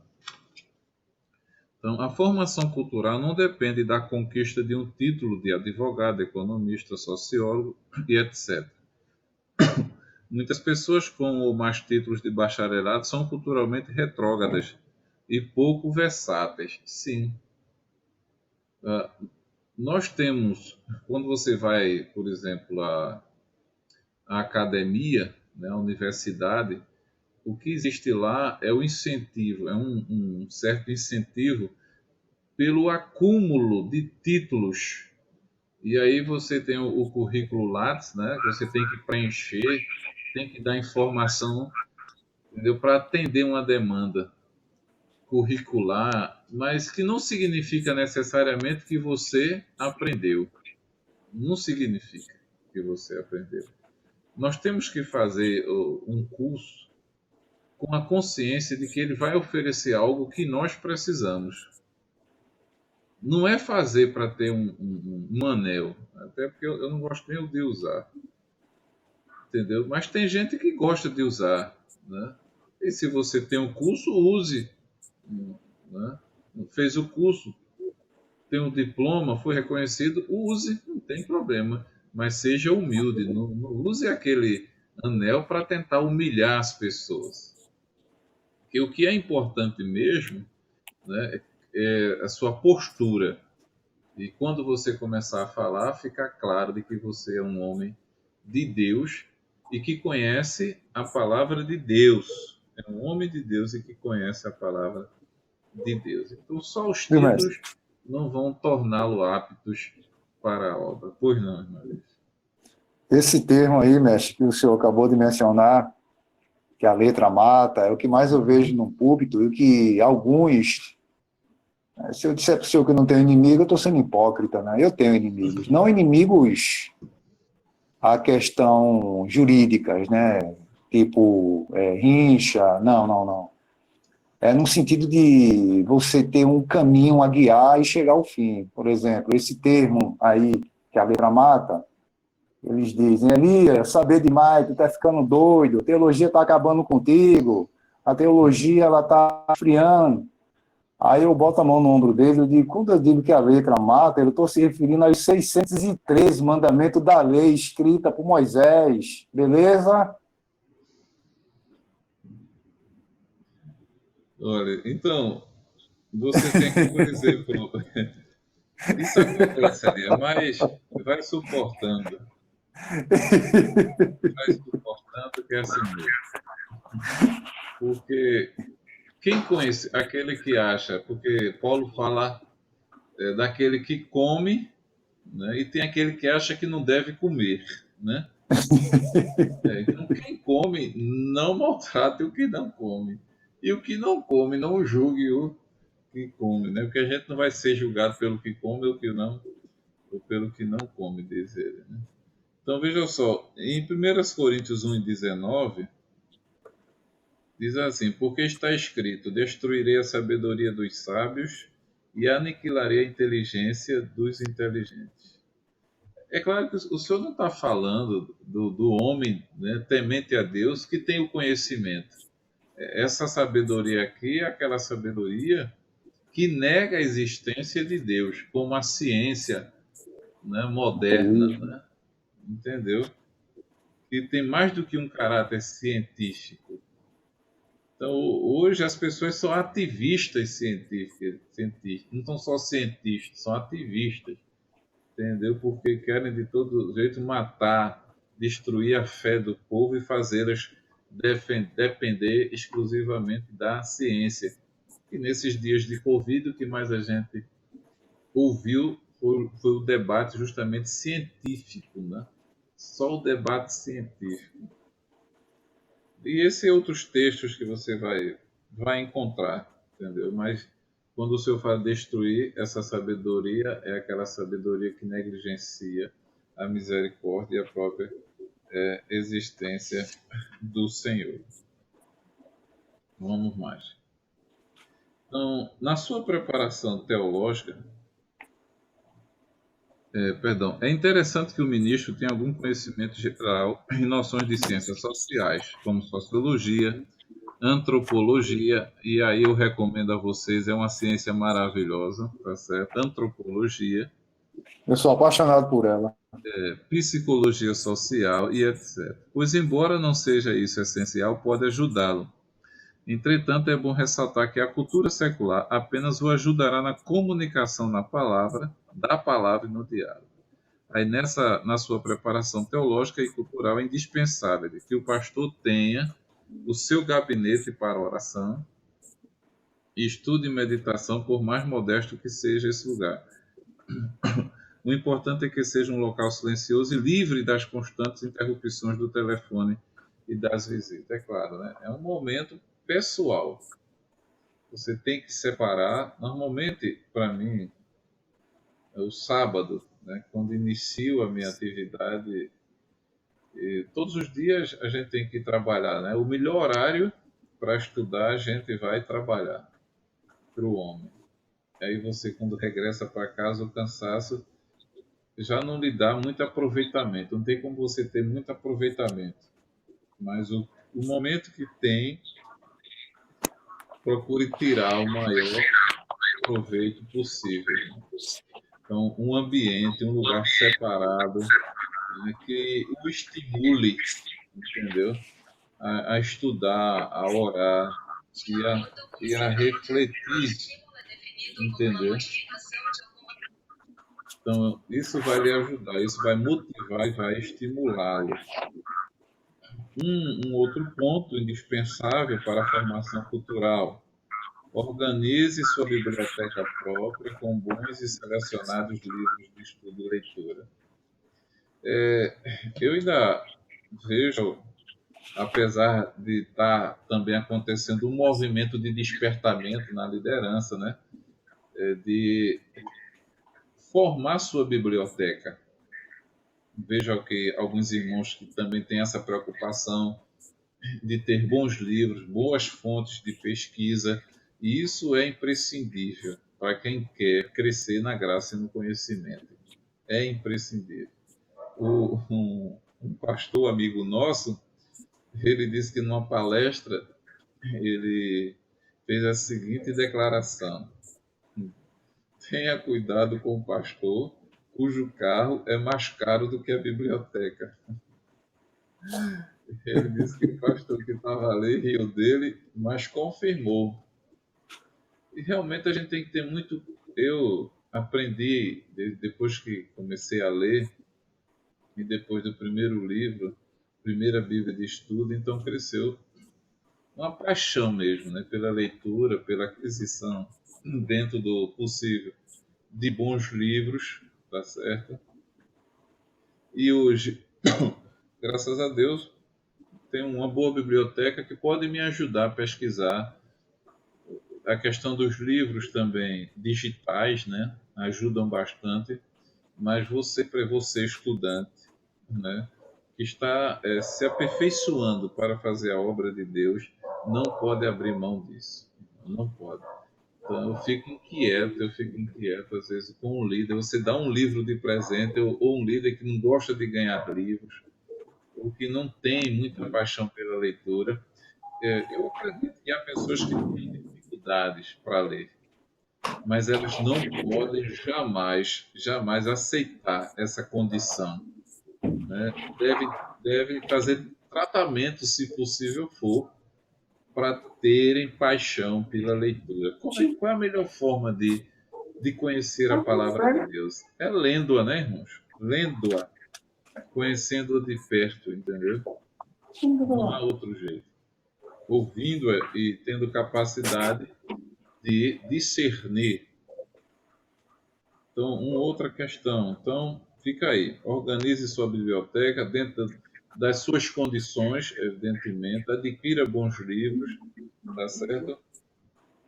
Então, a formação cultural não depende da conquista de um título de advogado, economista, sociólogo e etc. Muitas pessoas com ou mais títulos de bacharelado são culturalmente retrógradas e pouco versáteis. Sim. Nós temos, quando você vai, por exemplo, à academia, né, à universidade, o que existe lá é o incentivo, é um certo incentivo pelo acúmulo de títulos. E aí você tem o currículo Lattes, né, que você tem que preencher, tem que dar informação, entendeu, para atender uma demanda curricular, mas que não significa necessariamente que você aprendeu. Não significa que você aprendeu. Nós temos que fazer um curso com a consciência de que ele vai oferecer algo que nós precisamos. Não é fazer para ter um anel, até porque eu não gosto nem de usar, entendeu? Mas tem gente que gosta de usar, né? E se você tem um curso, use, né? Fez o curso, tem um diploma, foi reconhecido, use, não tem problema, mas seja humilde, não use aquele anel para tentar humilhar as pessoas. Porque o que é importante mesmo, né, é a sua postura. E quando você começar a falar, fica claro de que você é um homem de Deus e que conhece a palavra de Deus. É um homem de Deus e que conhece a palavra de Deus. Então, só os Viu, mestre? títulos não vão torná-lo aptos para a obra. Pois não, irmã Alice? Esse termo aí, mestre, que o senhor acabou de mencionar, que a letra mata, é o que mais eu vejo no púlpito, e que alguns... Se eu disser para o senhor que eu não tenho inimigo, eu estou sendo hipócrita, né? Eu tenho inimigos. Não inimigos a questão jurídicas, né? Tipo, rincha, não. É no sentido de você ter um caminho a guiar e chegar ao fim. Por exemplo, esse termo aí, que a letra mata, eles dizem, Elias, saber demais, tu tá ficando doido, a teologia está acabando contigo, a teologia ela está esfriando. Aí eu boto a mão no ombro dele e digo, quando eu digo que a letra mata, eu estou se referindo aos 613 mandamentos da lei escrita por Moisés, beleza? Olha, então, você tem que, por exemplo, isso acontece ali, mas vai suportando. Vai suportando que é assim mesmo. Porque quem conhece, aquele que acha, porque Paulo fala daquele que come, né, e tem aquele que acha que não deve comer, né? Então, quem come, não maltrate o que não come. E o que não come, não julgue o que come, né? Porque a gente não vai ser julgado pelo que come ou pelo que não come, diz ele, né? Então, veja só, em 1 Coríntios 1:19, diz assim, porque está escrito, destruirei a sabedoria dos sábios e aniquilarei a inteligência dos inteligentes. É claro que o senhor não está falando do homem, né, temente a Deus que tem o conhecimento. Essa sabedoria aqui é aquela sabedoria que nega a existência de Deus, como a ciência, né, moderna, né? Entendeu? Que tem mais do que um caráter científico. Então, hoje as pessoas são ativistas científicas, não são só cientistas, são ativistas, entendeu? Porque querem de todo jeito matar, destruir a fé do povo e fazê-las depender exclusivamente da ciência. E nesses dias de Covid, o que mais a gente ouviu foi o debate justamente científico, né? Só o debate científico. E esses outros textos que você vai encontrar, entendeu? Mas quando o Senhor fala destruir, essa sabedoria é aquela sabedoria que negligencia a misericórdia e a própria existência do Senhor. Vamos mais. Então, na sua preparação teológica, é interessante que o ministro tenha algum conhecimento geral em noções de ciências sociais, como sociologia, antropologia, e aí eu recomendo a vocês, é uma ciência maravilhosa, tá certo? Antropologia, Eu sou apaixonado por ela. psicologia social e etc. Pois, embora não seja isso essencial, pode ajudá-lo. Entretanto, é bom ressaltar que a cultura secular apenas o ajudará na comunicação da palavra e no diálogo. Aí, na sua preparação teológica e cultural, é indispensável que o pastor tenha o seu gabinete para oração, estudo e meditação, por mais modesto que seja esse lugar. O importante é que seja um local silencioso e livre das constantes interrupções do telefone e das visitas. É claro, né? É um momento pessoal. Você tem que separar. Normalmente, para mim, é o sábado, né? Quando inicio a minha atividade. E todos os dias a gente tem que trabalhar, né? O melhor horário para estudar, a gente vai trabalhar para o homem. Aí você, quando regressa para casa, o cansaço já não lhe dá muito aproveitamento. Não tem como você ter muito aproveitamento. Mas o momento que tem, procure tirar o maior proveito possível. Então, um ambiente, um lugar separado, né, que o estimule, entendeu? A estudar, a orar e a refletir, entendeu? Então, isso vai lhe ajudar, isso vai motivar e vai estimulá-lo. Um outro ponto indispensável para a formação cultural: organize sua biblioteca própria com bons e selecionados livros de estudo e leitura. Eu ainda vejo, apesar de estar também acontecendo um movimento de despertamento na liderança, né, de formar sua biblioteca. Vejo que alguns irmãos que também têm essa preocupação de ter bons livros, boas fontes de pesquisa, e isso é imprescindível para quem quer crescer na graça e no conhecimento. É imprescindível. Um pastor amigo nosso, ele disse que numa palestra ele fez a seguinte declaração: tenha cuidado com o pastor cujo carro é mais caro do que a biblioteca. Ele disse que o pastor que estava ali riu dele, mas confirmou. E realmente a gente tem que ter muito. Eu aprendi, depois que comecei a ler, e depois do primeiro livro, primeira Bíblia de estudo, então cresceu uma paixão mesmo, né, pela leitura, pela aquisição, dentro do possível, de bons livros, tá certo? E hoje, graças a Deus, tenho uma boa biblioteca que pode me ajudar a pesquisar. A questão dos livros também digitais, né, ajudam bastante, mas para você estudante, né, que está se aperfeiçoando para fazer a obra de Deus, não pode abrir mão disso, não pode. Então eu fico inquieto às vezes com um líder. Você dá um livro de presente ou um líder que não gosta de ganhar livros, ou que não tem muita paixão pela leitura. Eu acredito que há pessoas que têm dificuldades para ler, mas elas não podem jamais aceitar essa condição, né? Devem fazer tratamento, se possível for, para terem paixão pela leitura. Qual é a melhor forma de conhecer a palavra de Deus? É lendo-a, né, irmãos? Lendo-a, conhecendo-a de perto, entendeu? Não há outro jeito. Ouvindo-a e tendo capacidade de discernir. Então, uma outra questão. Então, fica aí. Organize sua biblioteca dentro das suas condições, evidentemente. Adquira bons livros, tá certo?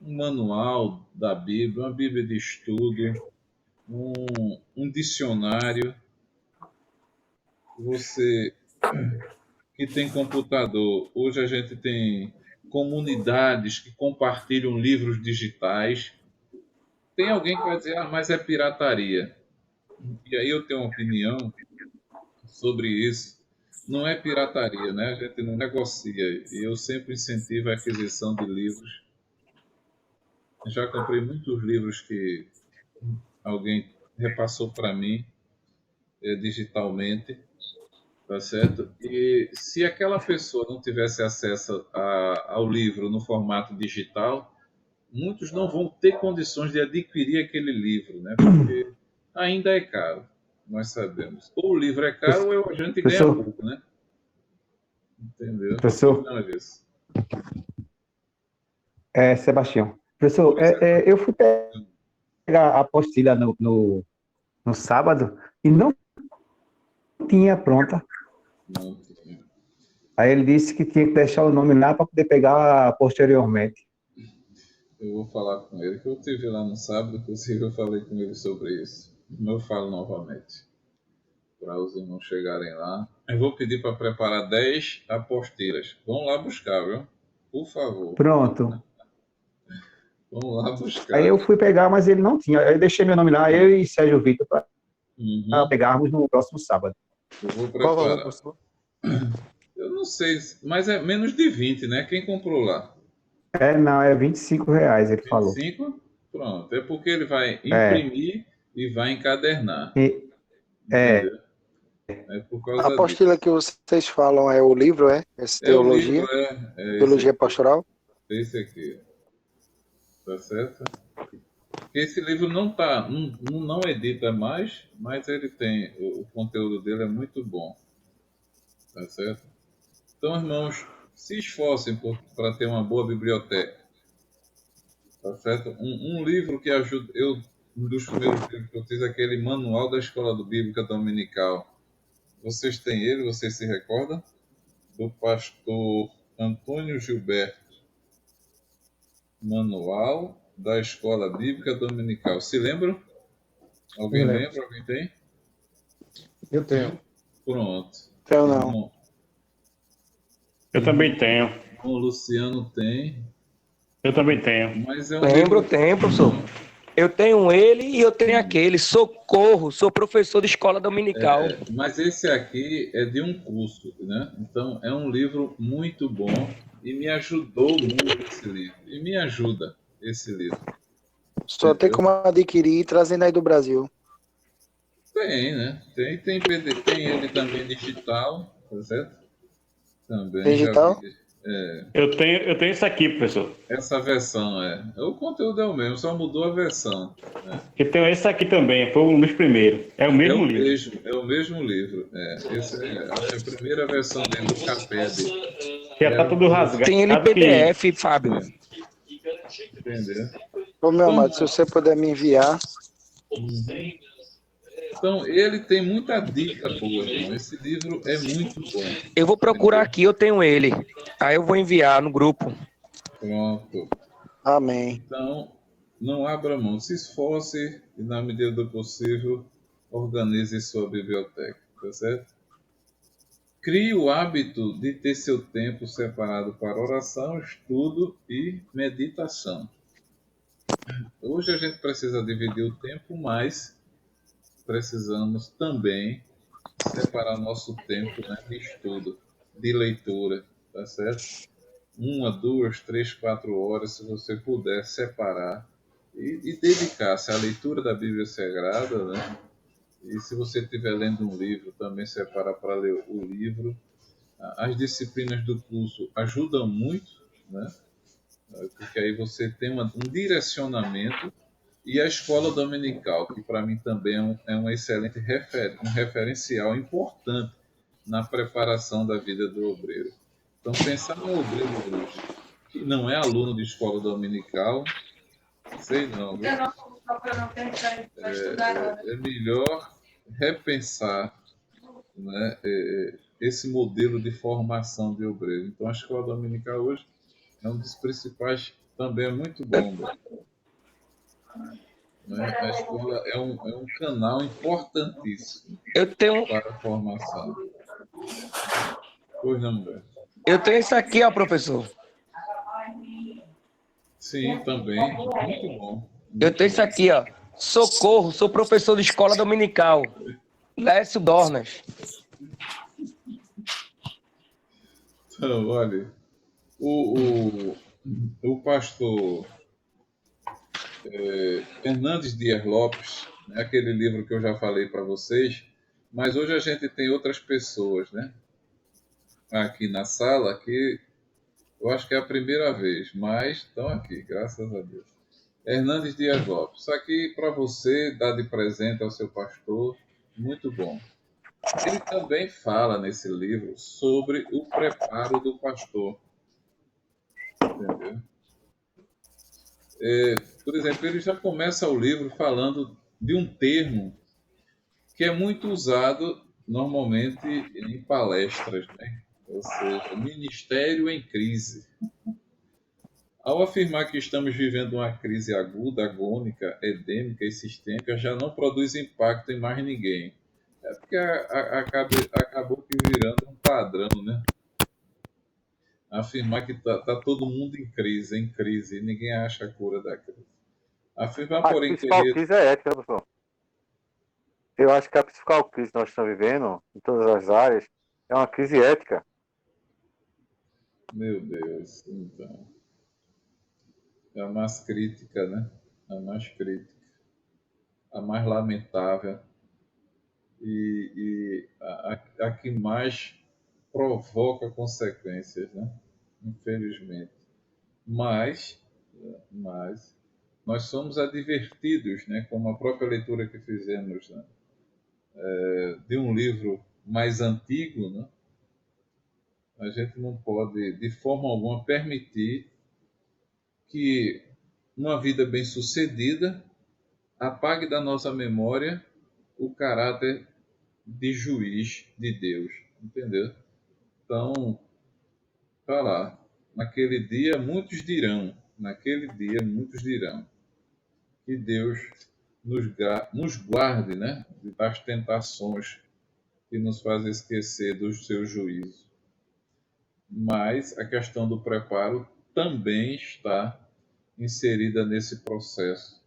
um manual da Bíblia, uma Bíblia de estudo, um dicionário. Você que tem computador, hoje a gente tem comunidades que compartilham livros digitais. Tem alguém que vai dizer, mas é pirataria. E aí eu tenho uma opinião sobre isso. Não é pirataria, né? A gente não negocia. E eu sempre incentivo a aquisição de livros. Já comprei muitos livros que alguém repassou para mim digitalmente, tá certo? E se aquela pessoa não tivesse acesso ao livro no formato digital, muitos não vão ter condições de adquirir aquele livro, né? Porque ainda é caro, nós sabemos. Ou o livro é caro ou a gente ganha Professor, pouco, né? Entendeu? professor, Não é isso. Sebastião. Professor, eu fui pegar a apostila no sábado e não tinha pronta. Não, Aí ele disse que tinha que deixar o nome lá para poder pegar posteriormente. eu vou falar com ele, que eu estive lá no sábado, inclusive eu falei com ele sobre isso. Eu falo novamente, para os irmãos chegarem lá. Eu vou pedir para preparar 10 apostilas. Vão lá buscar, viu? Por favor. Pronto. Vão lá buscar. Aí eu fui pegar, mas ele não tinha. Aí eu deixei meu nome lá, eu e Sérgio Vitor, para pegarmos no próximo sábado. Eu vou Qual o valor, preparar. professor? Eu não sei, mas é menos de 20, né? Quem comprou lá? Não, é R$ 25, ele falou. 25? Pronto. É porque ele vai imprimir e vai encadernar. É, É por A causa apostila que vocês falam é o livro, é? Essa É o teologia? livro, é Teologia pastoral? esse aqui. Tá certo? Esse livro não edita mais, mas ele tem, o conteúdo dele é muito bom. Tá certo? Então, irmãos, se esforcem para ter uma boa biblioteca. Tá certo? Um livro que ajuda. Um dos primeiros livros que eu fiz é aquele Manual da Escola Bíblica Dominical. Vocês têm ele, vocês se recordam? Do pastor Antônio Gilberto. Manual da Escola Bíblica Dominical. Se lembram? Alguém lembra? Alguém tem? Eu tenho. Pronto. Eu não. Eu também tenho. O Luciano tem. Eu também tenho. Mas é um Lembro, livro... tenho, professor. Eu tenho ele e eu tenho aquele. Socorro, sou professor de escola dominical. Mas esse aqui é de um curso, né? Então é um livro muito bom e me ajudou muito esse livro. E me ajuda esse livro. Só tem como adquirir trazendo aí do Brasil. Tem, né? Tem ele também digital, tá certo? Também. Digital? Eu tenho isso aqui, professor. Essa versão o conteúdo é o mesmo, só mudou a versão. Né? Eu tenho esse aqui também, foi um dos primeiros. É o mesmo livro. É o mesmo livro. Esse acho que a primeira versão dele do Caped. Já tá tudo rasgado. Tem ele em PDF, Fábio. Entendeu? Ô, meu amado, se você puder me enviar. Então, ele tem muita dica boa, irmão. Esse livro é muito bom. Eu vou procurar aqui, eu tenho ele. Aí eu vou enviar no grupo. Pronto. Amém. Então, não abra mão. Se esforce e, na medida do possível, organize sua biblioteca. Tá certo? Crie o hábito de ter seu tempo separado para oração, estudo e meditação. Hoje a gente precisa dividir o tempo, mas precisamos também separar nosso tempo, né, de estudo, de leitura, tá certo? 1, 2, 3, 4 horas, se você puder separar e dedicar-se à leitura da Bíblia Sagrada, né? E se você estiver lendo um livro, também separar para ler o livro. As disciplinas do curso ajudam muito, né? Porque aí você tem um direcionamento. E a escola dominical, que para mim também é um excelente referencial importante na preparação da vida do obreiro. Então, pensar no obreiro hoje, que não é aluno de escola dominical, sei não, viu? É melhor repensar, né, esse modelo de formação de obreiro. Então, a escola dominical hoje é um dos principais também é muito bom, Beto, né? A escola é um canal importantíssimo Eu tenho, para a formação. Pois não, Beto? eu tenho isso aqui, ó, professor. Sim, também. Muito bom. Eu tenho Muito isso bom. aqui, ó. Socorro, sou professor de escola dominical. Lécio Dornas. Então, olha, o, o pastor Hernandes Dias Lopes, né, aquele livro que eu já falei para vocês, mas hoje a gente tem outras pessoas, né, aqui na sala que eu acho que é a primeira vez, mas estão aqui, graças a Deus. Hernandes Dias Lopes, isso aqui para você, dar de presente ao seu pastor, muito bom. Ele também fala nesse livro sobre o preparo do pastor, entendeu? Por exemplo, ele já começa o livro falando de um termo que é muito usado normalmente em palestras, né? Ou seja, ministério em crise. Ao afirmar que estamos vivendo uma crise aguda, agônica, endêmica e sistêmica, já não produz impacto em mais ninguém. É porque acabou que virando um padrão, né? Afirmar que tá todo mundo em crise, e ninguém acha a cura da crise. Afirmar, A porém, que principal ele... crise é ética, né, professor? Eu acho que a principal crise que nós estamos vivendo, em todas as áreas, é uma crise ética. Meu Deus, então... É a mais crítica, né? A mais crítica, a mais lamentável e a que mais provoca consequências, né? Infelizmente. Mas nós somos advertidos, né? Como a própria leitura que fizemos, né? De um livro mais antigo, né? A gente não pode, de forma alguma, permitir que uma vida bem-sucedida apague da nossa memória o caráter de juiz de Deus, entendeu? Então, tá lá. Naquele dia muitos dirão que Deus nos guarde, né, das tentações que nos fazem esquecer do seu juízo. Mas a questão do preparo também está inserida nesse processo.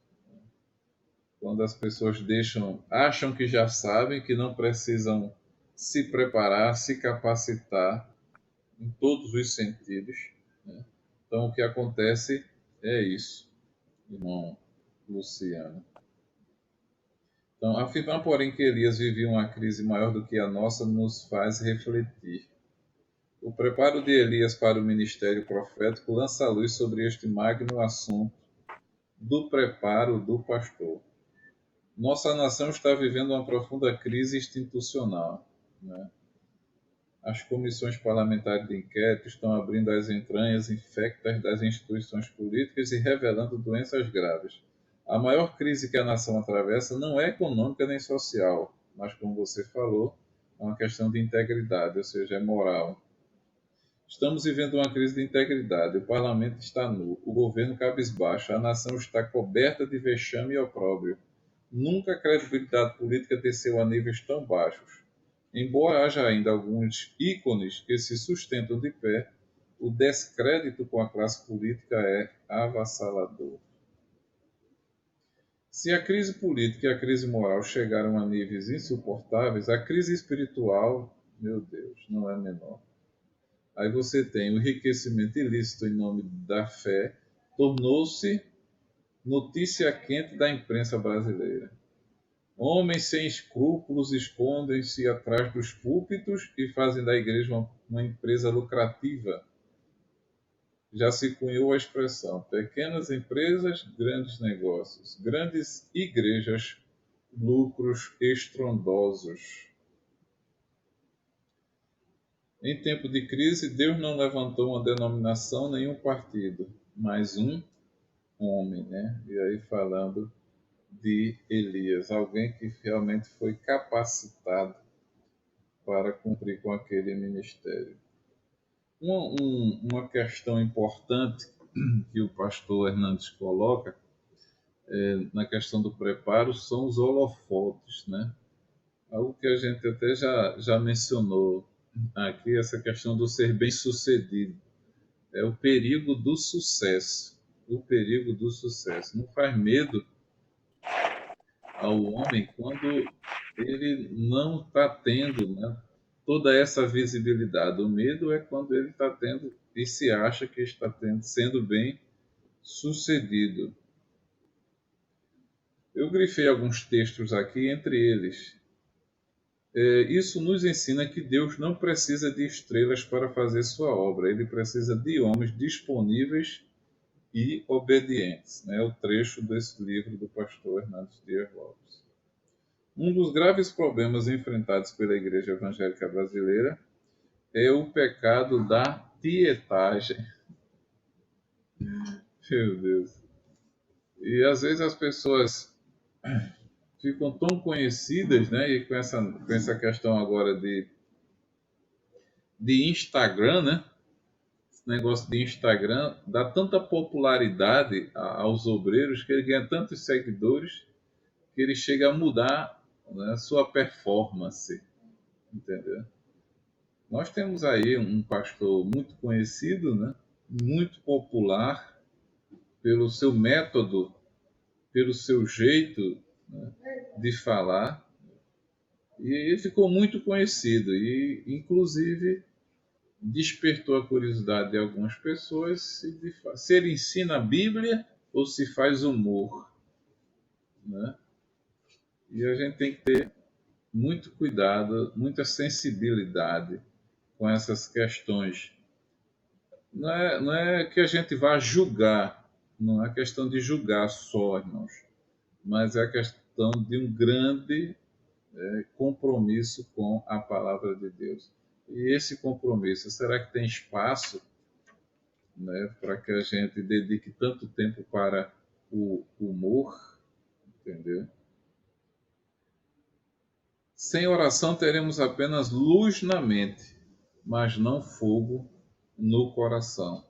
Quando as pessoas acham que já sabem, que não precisam se preparar, se capacitar em todos os sentidos, né? Então, o que acontece é isso, irmão Luciano. Então, afirmar, porém, que Elias vivia uma crise maior do que a nossa nos faz refletir. O preparo de Elias para o ministério profético lança a luz sobre este magno assunto do preparo do pastor. Nossa nação está vivendo uma profunda crise institucional, né? As comissões parlamentares de inquérito estão abrindo as entranhas infectas das instituições políticas e revelando doenças graves. A maior crise que a nação atravessa não é econômica nem social, mas, como você falou, é uma questão de integridade, ou seja, é moral. Estamos vivendo uma crise de integridade. O parlamento está nu, o governo cabisbaixo, a nação está coberta de vexame e opróbrio. Nunca a credibilidade política desceu a níveis tão baixos. Embora haja ainda alguns ícones que se sustentam de pé, o descrédito com a classe política é avassalador. Se a crise política e a crise moral chegaram a níveis insuportáveis, a crise espiritual, meu Deus, não é menor. Aí você tem o enriquecimento ilícito em nome da fé, tornou-se notícia quente da imprensa brasileira. Homens sem escrúpulos escondem-se atrás dos púlpitos e fazem da igreja uma empresa lucrativa. Já se cunhou a expressão: pequenas empresas, grandes negócios, grandes igrejas, lucros estrondosos. Em tempo de crise, Deus não levantou uma denominação, nenhum partido, mas um homem, né? E aí falando de Elias, alguém que realmente foi capacitado para cumprir com aquele ministério. Uma questão importante que o pastor Hernandes coloca na questão do preparo são os holofotes, né? Algo que a gente até já mencionou aqui, essa questão do ser bem-sucedido. É o perigo do sucesso. O perigo do sucesso. Não faz medo ao homem quando ele não está tendo, né, toda essa visibilidade. O medo é quando ele está tendo e se acha que está sendo bem sucedido. Eu grifei alguns textos aqui, entre eles. Isso nos ensina que Deus não precisa de estrelas para fazer sua obra. Ele precisa de homens disponíveis e obedientes. É o trecho desse livro do pastor Hernandes Dias Lopes. Um dos graves problemas enfrentados pela Igreja Evangélica Brasileira é o pecado da tietagem. Meu Deus. E às vezes as pessoas ficam tão conhecidas, né? E com essa questão agora de Instagram, né? Esse negócio de Instagram dá tanta popularidade aos obreiros que ele ganha tantos seguidores que ele chega a mudar, né, sua performance, entendeu? Nós temos aí um pastor muito conhecido, né? Muito popular pelo seu método, pelo seu jeito, né, de falar, e ele ficou muito conhecido e, inclusive, despertou a curiosidade de algumas pessoas se ele ensina a Bíblia ou se faz humor, né? E a gente tem que ter muito cuidado, muita sensibilidade com essas questões. Não é que a gente vá julgar, não é questão de julgar só, irmãos, mas é a questão de um grande compromisso com a palavra de Deus. E esse compromisso, será que tem espaço, né, para que a gente dedique tanto tempo para o humor, entendeu? Sem oração teremos apenas luz na mente, mas não fogo no coração.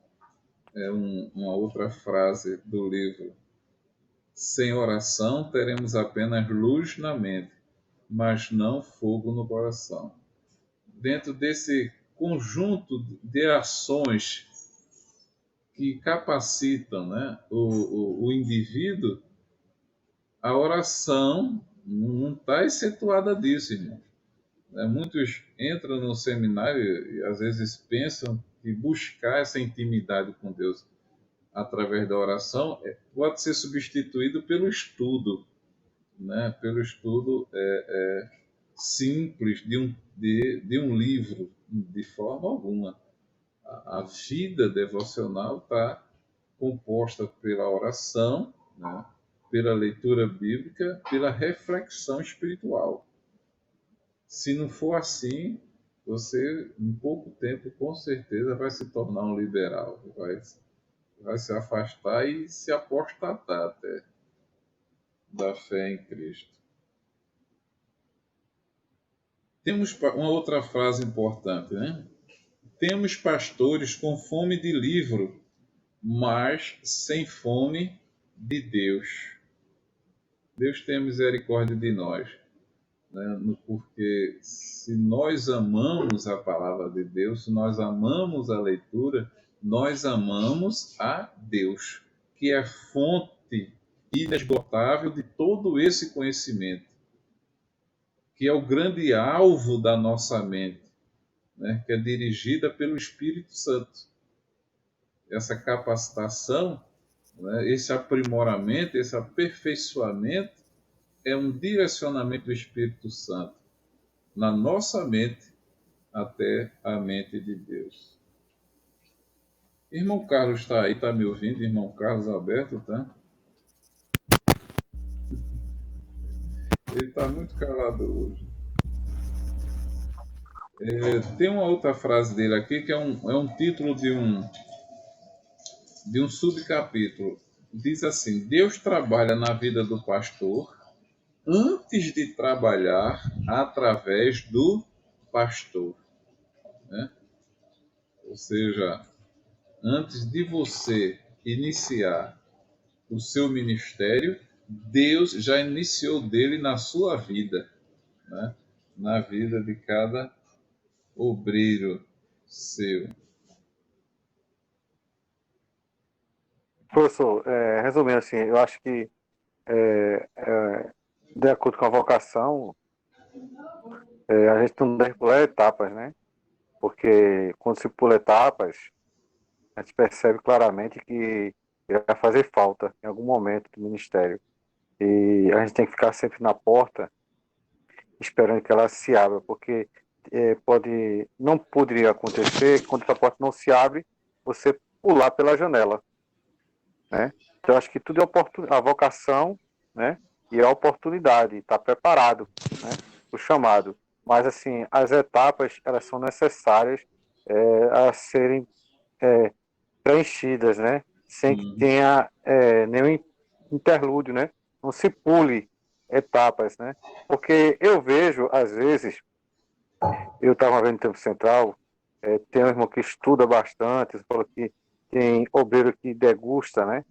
É uma outra frase do livro. Sem oração teremos apenas luz na mente, mas não fogo no coração. Dentro desse conjunto de ações que capacitam, né, o indivíduo, a oração não está excetuada disso, irmão. Muitos entram no seminário e às vezes pensam que buscar essa intimidade com Deus através da oração pode ser substituído pelo estudo, né? Pelo estudo simples de um livro, de forma alguma. A vida devocional está composta pela oração, né? Pela leitura bíblica, pela reflexão espiritual. Se não for assim, você, em pouco tempo, com certeza, vai se tornar um liberal. Vai se afastar e se apostatar até da fé em Cristo. Temos uma outra frase importante, né? Temos pastores com fome de livro, mas sem fome de Deus. Deus tenha misericórdia de nós, né? Porque se nós amamos a palavra de Deus, se nós amamos a leitura, nós amamos a Deus, que é fonte inesgotável de todo esse conhecimento, que é o grande alvo da nossa mente, né? Que é dirigida pelo Espírito Santo. Essa capacitação, né? Esse aprimoramento, esse aperfeiçoamento é um direcionamento do Espírito Santo na nossa mente até a mente de Deus. Irmão Carlos está aí, está me ouvindo? Irmão Carlos Alberto, tá? Ele está muito calado hoje. Tem uma outra frase dele aqui que é um título de um subcapítulo. Diz assim: Deus trabalha na vida do pastor antes de trabalhar através do pastor, né? Ou seja, antes de você iniciar o seu ministério, Deus já iniciou dele na sua vida, né? Na vida de cada obreiro seu. Professor, resumindo assim, eu acho que de acordo com a vocação, a gente não deve pular etapas, né? Porque quando se pula etapas, a gente percebe claramente que vai fazer falta em algum momento do ministério. E a gente tem que ficar sempre na porta, esperando que ela se abra, porque não poderia acontecer, quando essa porta não se abre, você pular pela janela, né? Então, eu acho que tudo é a vocação, né? E a oportunidade, estar preparado, né? O chamado. Mas, assim, as etapas, elas são necessárias a serem preenchidas, né? Sem que tenha nenhum interlúdio, né? Não se pule etapas, né? Porque eu vejo, às vezes, eu estava vendo no Tempo Central, tem um irmão que estuda bastante, falou que tem obreiro que degusta, né?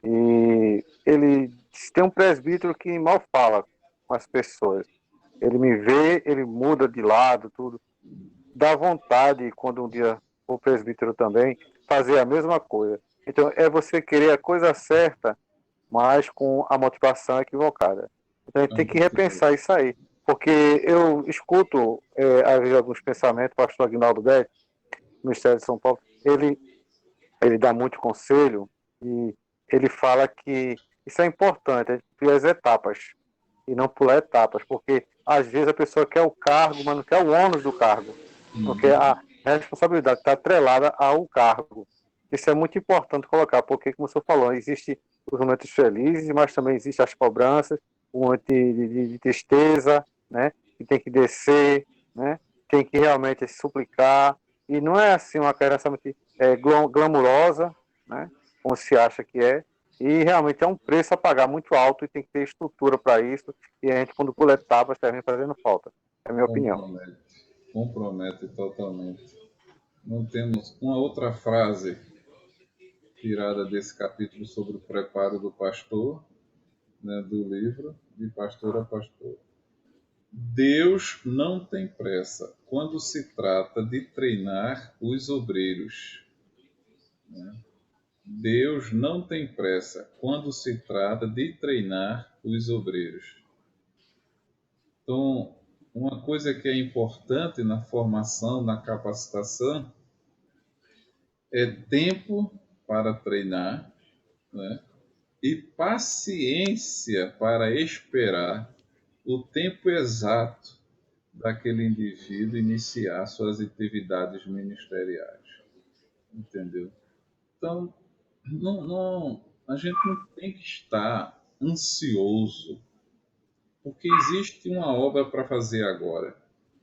E ele tem um presbítero que mal fala com as pessoas. Ele me vê, ele muda de lado, tudo. Dá vontade, quando um dia o presbítero também, fazer a mesma coisa. Então, é você querer a coisa certa, mas com a motivação equivocada. Então, a gente tem que repensar isso aí. Porque eu escuto, às vezes, alguns pensamentos, o pastor Aguinaldo Betti, no Ministério de São Paulo, ele dá muito conselho e ele fala que isso é importante, a gente ver as etapas e não pular etapas, porque às vezes a pessoa quer o cargo, mas não quer o ônus do cargo, não quer a responsabilidade que está atrelada ao cargo. Isso é muito importante colocar, porque, como o senhor falou, existem os momentos felizes, mas também existem as cobranças, o momento de tristeza, né? Que tem que descer, né? Tem que realmente se suplicar, e não é assim uma querência muito glamurosa, né? Como se acha que é, e realmente é um preço a pagar muito alto e tem que ter estrutura para isso, e a gente, quando pula etapas, termina fazendo falta. É a minha opinião. Compromete totalmente. Não temos uma outra frase tirada desse capítulo sobre o preparo do pastor, né, do livro, de pastor a pastor. Deus não tem pressa quando se trata de treinar os obreiros, né? Deus não tem pressa quando se trata de treinar os obreiros. Então, uma coisa que é importante na formação, na capacitação, é tempo para treinar, né? E paciência para esperar o tempo exato daquele indivíduo iniciar suas atividades ministeriais. Entendeu? Então, a gente não tem que estar ansioso, porque existe uma obra para fazer agora.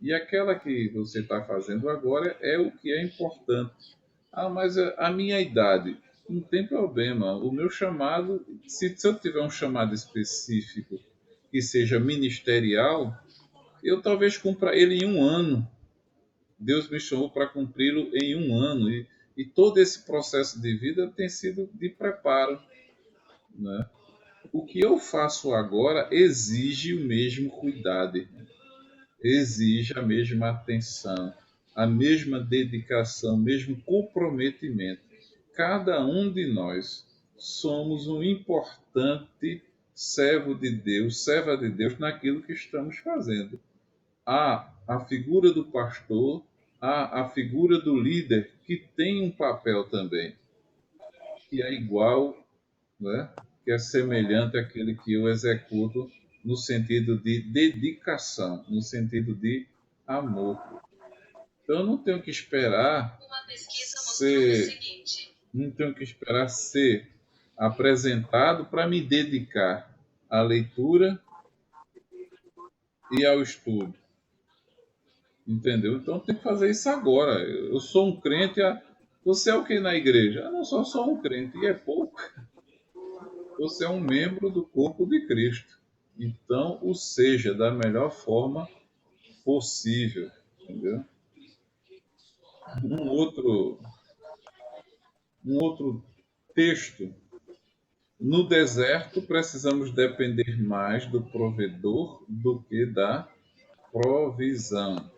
E aquela que você está fazendo agora é o que é importante. Ah, mas a minha idade, não tem problema. O meu chamado, se eu tiver um chamado específico que seja ministerial, eu talvez cumpra ele em um ano. Deus me chamou para cumpri-lo em um ano. E todo esse processo de vida tem sido de preparo, né? O que eu faço agora exige o mesmo cuidado, irmão. Exige a mesma atenção, a mesma dedicação, o mesmo comprometimento. Cada um de nós somos um importante servo de Deus, serva de Deus naquilo que estamos fazendo. Há a figura do pastor, há a figura do líder, que tem um papel também, que é igual, né? Que é semelhante àquele que eu executo no sentido de dedicação, no sentido de amor. Então eu não tenho que esperar ser apresentado para me dedicar à leitura e ao estudo. Entendeu? Então tem que fazer isso agora. Eu sou um crente. Você é o que na igreja? Eu não sou só um crente, e é pouco. Você é um membro do corpo de Cristo. Então, o seja da melhor forma possível. Entendeu? Um outro Texto. No deserto, precisamos depender mais do provedor do que da provisão.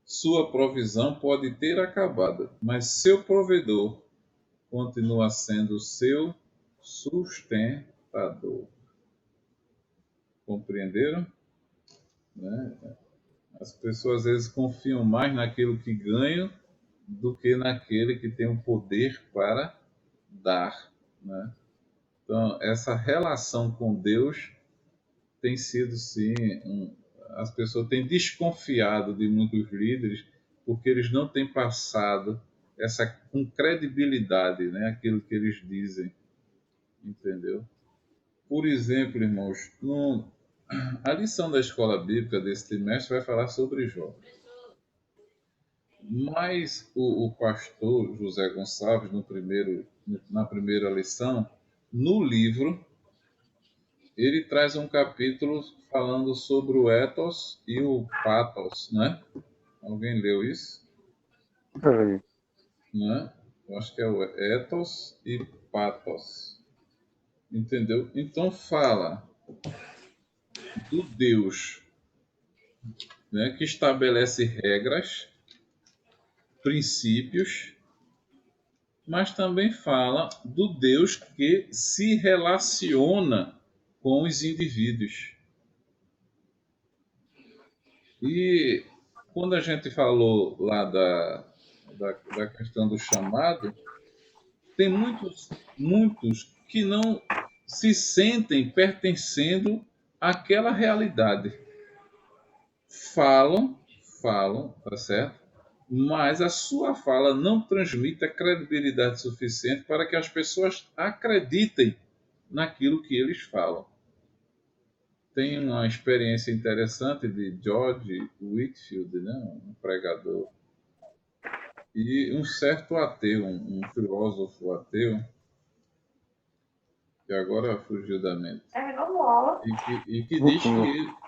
Sua provisão pode ter acabado, mas seu provedor continua sendo seu sustentador. Compreenderam? Né? As pessoas às vezes confiam mais naquilo que ganham do que naquele que tem o poder para dar. Né? Então, essa relação com Deus tem sido, sim, as pessoas têm desconfiado de muitos líderes porque eles não têm passado com credibilidade, né, aquilo que eles dizem, entendeu? Por exemplo, irmãos, a lição da escola bíblica desse trimestre vai falar sobre Jó. Mas o pastor José Gonçalves, na primeira lição, no livro, ele traz um capítulo falando sobre o ethos e o pathos, né? Alguém leu isso? Né? Eu acho que é o ethos e pathos. Entendeu? Então fala do Deus, né, que estabelece regras, princípios, mas também fala do Deus que se relaciona com os indivíduos. E quando a gente falou lá da questão do chamado, tem muitos que não se sentem pertencendo àquela realidade. Falam, tá certo? Mas a sua fala não transmite a credibilidade suficiente para que as pessoas acreditem naquilo que eles falam. Tem uma experiência interessante de George Whitefield, né, um pregador, e um certo ateu, um filósofo ateu, que agora fugiu da mente,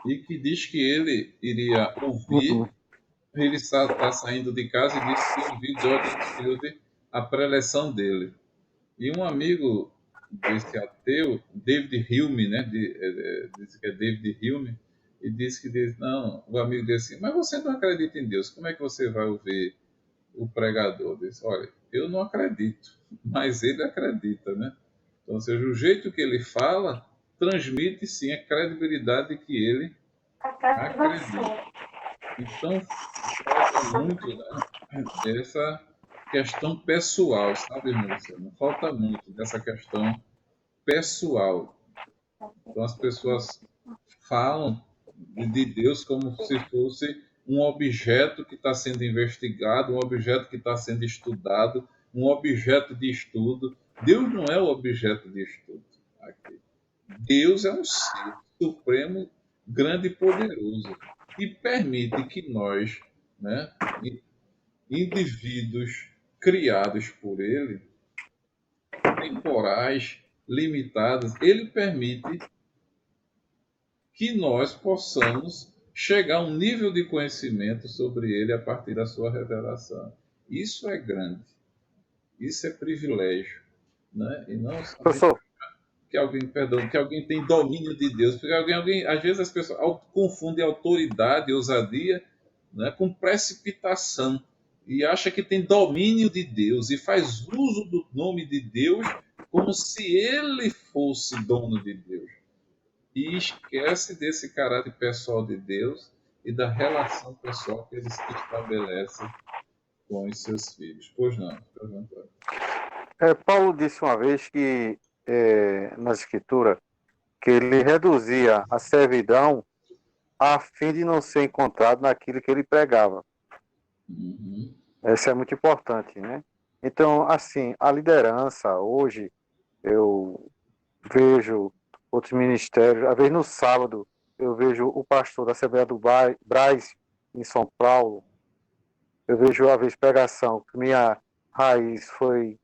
e que diz que ele iria ouvir, ele está saindo de casa e disse que ouviu George Whitefield a preleção dele. E um amigo desse ateu, David Hume, né? Diz que é David Hume, e disse que não, o amigo disse assim, mas você não acredita em Deus, como é que você vai ouvir o pregador? Disse, olha, eu não acredito, mas ele acredita, né? Então, ou seja, o jeito que ele fala transmite sim a credibilidade que ele acredita. Então, falta muito, né, essa questão pessoal, sabe, irmão? Não falta muito dessa questão pessoal. Então as pessoas falam de Deus como se fosse um objeto que está sendo investigado, um objeto que está sendo estudado, um objeto de estudo. Deus não é o objeto de estudo aqui. Deus é um ser supremo, grande e poderoso, que permite que nós, né, indivíduos criados por Ele, temporais, limitados, Ele permite que nós possamos chegar a um nível de conhecimento sobre Ele a partir da sua revelação. Isso é grande, isso é privilégio, né? E não somente que alguém tem domínio de Deus, porque às vezes as pessoas confundem autoridade e ousadia, né, com precipitação e acha que tem domínio de Deus e faz uso do nome de Deus como se ele fosse dono de Deus. E esquece desse caráter pessoal de Deus e da relação pessoal que ele estabelece com os seus filhos. Pois não, pergunta. Paulo disse uma vez que, na Escritura, que ele reduzia a servidão a fim de não ser encontrado naquilo que ele pregava. Uhum. Isso é muito importante, né? Então, assim, a liderança, hoje, eu vejo outros ministérios, às vezes no sábado, eu vejo o pastor da Assembleia do Brás, em São Paulo, eu vejo, às vezes, pregação, que minha raiz foi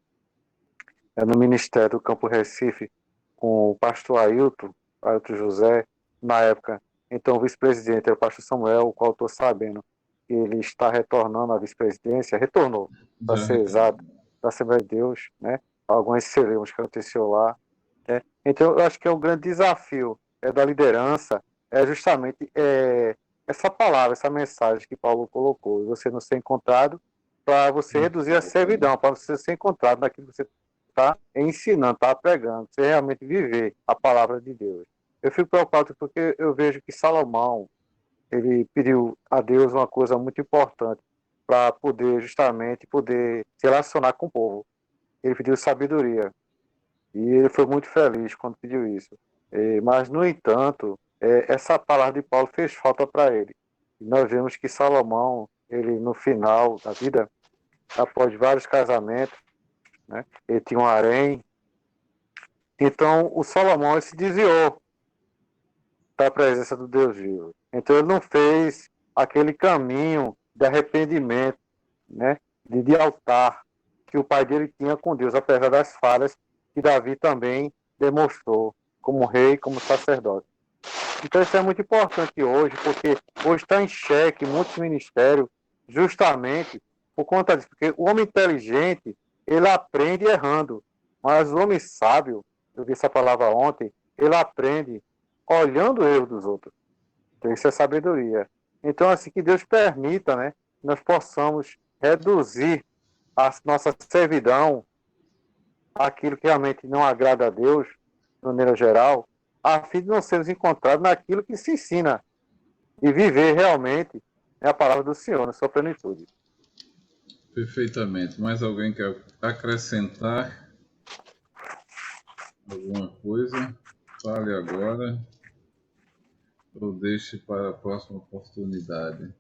no Ministério do Campo Recife, com o pastor Ailton José, na época. Então, o vice-presidente era o pastor Samuel, o qual estou sabendo que ele está retornando à vice-presidência, retornou, para ser exato. da Assembleia de Deus, né? Alguns celeums que aconteceu lá, né? Então, eu acho que é um grande desafio da liderança, justamente essa palavra, essa mensagem que Paulo colocou, você não ser encontrado, para você reduzir a servidão, para você ser encontrado naquilo que você está ensinando, está pregando, você realmente viver a palavra de Deus. Eu fico preocupado porque eu vejo que Salomão, ele pediu a Deus uma coisa muito importante para poder justamente se relacionar com o povo. Ele pediu sabedoria. E ele foi muito feliz quando pediu isso. Mas, no entanto, essa palavra de Paulo fez falta para ele. E nós vemos que Salomão, ele no final da vida, após vários casamentos, né, ele tinha um harém. Então, o Salomão ele se desviou da presença do Deus vivo. Então, ele não fez aquele caminho de arrependimento, né, de altar que o pai dele tinha com Deus, apesar das falhas que Davi também demonstrou como rei, como sacerdote. Então isso é muito importante hoje, porque hoje está em xeque muitos ministérios justamente por conta disso, porque o homem inteligente, ele aprende errando, mas o homem sábio, eu vi essa palavra ontem, ele aprende olhando o erro dos outros. Então isso é sabedoria. Então assim, que Deus permita, né, nós possamos reduzir a nossa servidão, aquilo que realmente não agrada a Deus, de maneira geral, a fim de não sermos encontrados naquilo que se ensina e viver realmente a palavra do Senhor na sua plenitude. Perfeitamente. Mais alguém quer acrescentar alguma coisa? Fale agora ou deixe para a próxima oportunidade.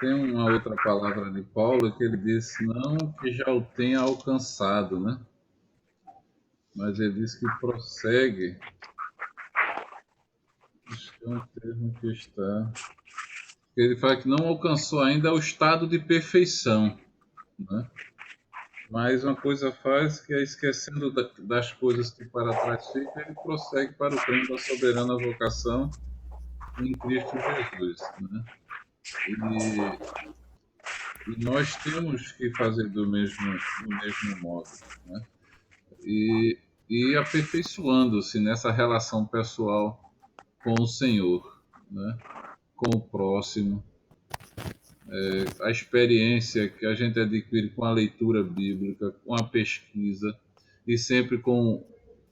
Tem uma outra palavra de Paulo que ele disse, não que já o tenha alcançado, né? Mas ele diz que prossegue. Acho que é um termo que está... Ele fala que não alcançou ainda o estado de perfeição, né? Mas uma coisa faz que é esquecendo das coisas que para trás ficam, ele prossegue para o prêmio da soberana vocação em Cristo Jesus, né? E nós temos que fazer do mesmo modo, né? E aperfeiçoando-se nessa relação pessoal com o Senhor, né? Com o próximo, a experiência que a gente adquire com a leitura bíblica, com a pesquisa e sempre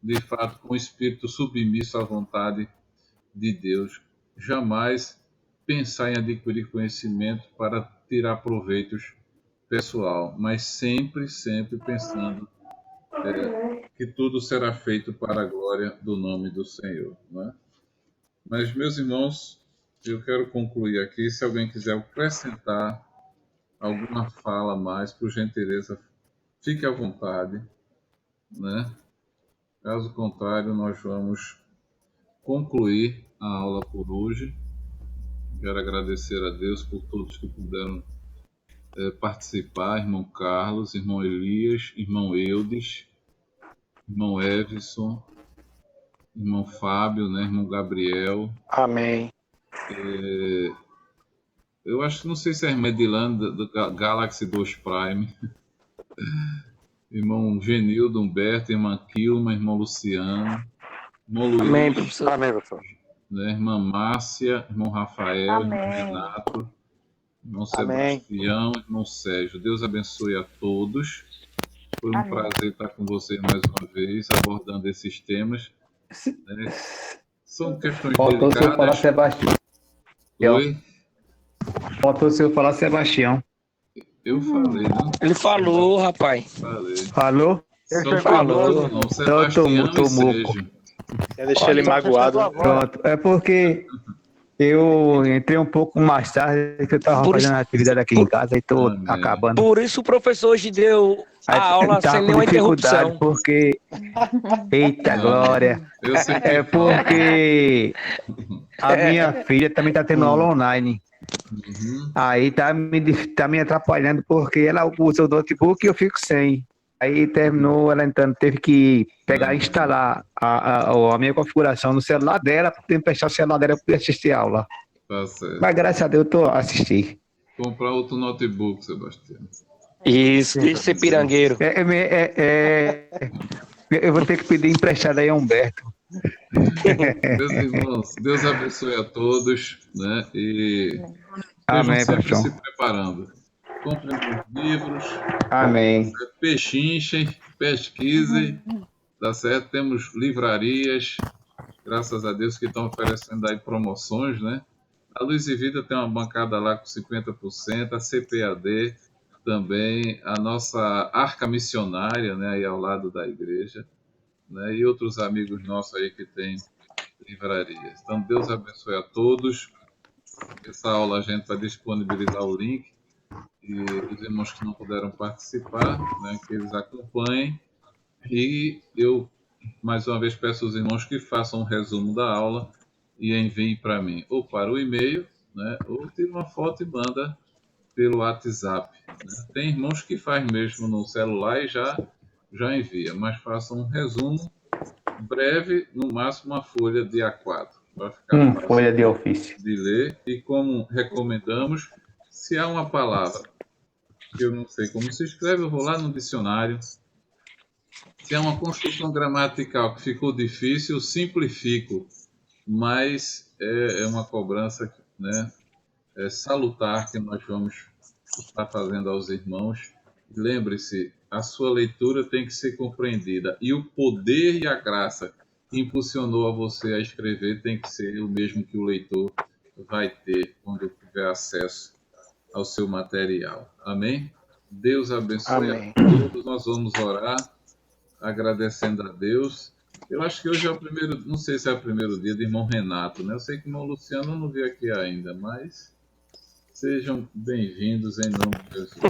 de fato, com o espírito submisso à vontade de Deus. Jamais pensar em adquirir conhecimento para tirar proveitos pessoal, mas sempre pensando que tudo será feito para a glória do nome do Senhor, né? Mas, meus irmãos, eu quero concluir aqui. Se alguém quiser acrescentar alguma fala a mais, por gentileza, fique à vontade, né? Caso contrário, nós vamos concluir a aula por hoje. Quero agradecer a Deus por todos que puderam participar, irmão Carlos, irmão Elias, irmão Eudes, irmão Everson, irmão Fábio, né, irmão Gabriel. Amém. Eu acho que não sei se é irmã Edilane do Galaxy 2 Prime. Irmão Genildo, Humberto, irmã Kilma, irmão Luciano, irmão Luiz. Amém, professor. Amém, professor. Né, irmã Márcia, irmão Rafael, Amém. irmão Renato, irmão Sebastião, irmão Sérgio. Deus abençoe a todos. Foi um prazer estar com vocês mais uma vez, abordando esses temas. Né? São questões Faltou o senhor falar Sebastião. Oi? Faltou o senhor falar Sebastião. Eu falei, não? Ele falou, rapaz. Falou? Só falou, não. Sebastião e Sérgio. Eu deixei ele magoado. Pronto. É porque eu entrei um pouco mais tarde, que eu estava fazendo atividade aqui em casa e estou acabando. Por isso o professor hoje deu a aula sem nenhuma interrupção. Porque... Eita, glória! É porque a minha filha também está tendo aula online. Aí tá me atrapalhando porque ela usa o notebook e eu fico sem. Aí terminou ela entrando, teve que pegar e instalar a minha configuração no celular dela para poder emprestar o celular dela para poder assistir a aula. Tá certo. Mas graças a Deus eu tô assistindo. Comprar outro notebook, Sebastião. Isso, de ser pirangueiro. Eu vou ter que pedir emprestado aí a Humberto. Meus irmãos, Deus abençoe a todos, né? E Amém, estejam sempre pastor. se preparando. Comprem os livros, Amém. pechinchem, pesquisem, tá certo? Temos livrarias, graças a Deus, que estão oferecendo aí promoções, né? A Luz e Vida tem uma bancada lá com 50%, a CPAD também, a nossa Arca Missionária, né? Aí ao lado da igreja, né? E outros amigos nossos aí que têm livrarias. Então, Deus abençoe a todos. Essa aula a gente vai disponibilizar o link e os irmãos que não puderam participar, né, que eles acompanhem. E eu, mais uma vez, peço aos irmãos que façam um resumo da aula e enviem para mim, ou para o e-mail, né, ou tire uma foto e manda pelo WhatsApp. Né? Tem irmãos que faz mesmo no celular e já envia, mas façam um resumo breve, no máximo uma folha de A4. Para ficar fácil Folha de ofício. de ler. E como recomendamos, se há uma palavra que eu não sei como se escreve, eu vou lá no dicionário. Se há uma construção gramatical que ficou difícil, eu simplifico. Mas é uma cobrança, né, salutar que nós vamos estar fazendo aos irmãos. Lembre-se, a sua leitura tem que ser compreendida. E o poder e a graça que impulsionou a você a escrever tem que ser o mesmo que o leitor vai ter quando tiver acesso ao seu material. Amém? Deus abençoe Amém. a todos. Nós vamos orar agradecendo a Deus. Eu acho que hoje é o primeiro, não sei se é o primeiro dia do irmão Renato, né? Eu sei que o irmão Luciano eu não vi aqui ainda, mas sejam bem-vindos em nome de Jesus.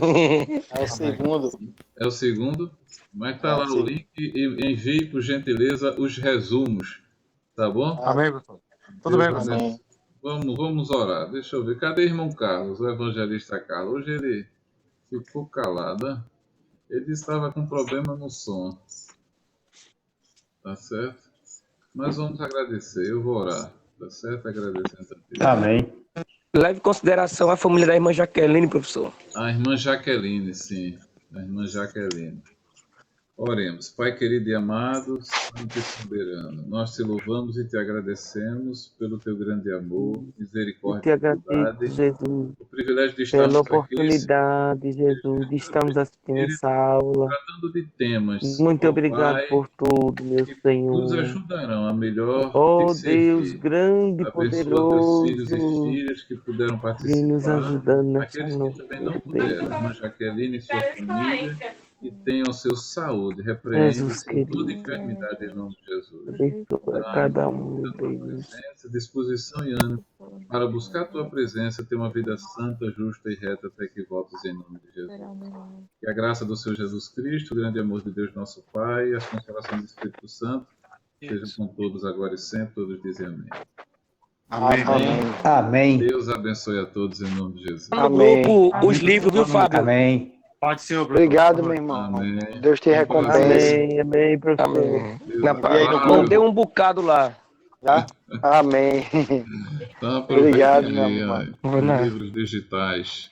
É o segundo. É o segundo? Mas está lá o link e envie, por gentileza, os resumos. Tá bom? Amém, pastor. Tudo bem, pastor. Amém. Vamos orar. Deixa eu ver. Cadê o irmão Carlos, o evangelista Carlos? Hoje ele ficou calado. Né? Ele disse que estava com problema no som. Tá certo? Mas vamos agradecer. Eu vou orar. Tá certo? Agradecendo a Deus. Amém. Leve em consideração a família da irmã Jaqueline, professor. A irmã Jaqueline, sim. A irmã Jaqueline. Oremos. Pai querido e amado, Santo e soberano, nós te louvamos e te agradecemos pelo teu grande amor, misericórdia e bondade, Jesus, o privilégio de pela estarmos aqui, oportunidade, Jesus, de estarmos assistindo essa aula. tratando de temas, Muito ó obrigado Pai, por tudo, meu que nos Senhor. ajudarão a melhor Oh te Deus, servir. grande e Abençoa teus filhos e poderoso, filhas que puderam vem nos participar, ajudando nessa aqueles que noite, também não meu Deus. puderam, a irmã Jaqueline e sua família, que tenham seu saúde, repreende Jesus toda querido, enfermidade em nome de Jesus. abençoa cada um, meu Tua Deus. presença, disposição e ânimo para buscar a tua presença, ter uma vida santa, justa e reta até que voltes em nome de Jesus. Que a graça do Senhor Jesus Cristo, o grande amor de Deus nosso Pai, a consolação do Espírito Santo sejam com todos agora e sempre, todos dizem amém. Amém. Amém. Deus abençoe a todos em nome de Jesus. No Amém. grupo, os livros, viu, Fábio? Amém. Pode ser, professor. Obrigado, meu irmão. Amém. Deus te recompense. Amém, amém, professor. Amém. Deus Na abençoe. aí, doutor? mandei um bocado lá. Tá? Amém. Então aproveite Obrigado, aí, meu irmão. ó, os livros digitais.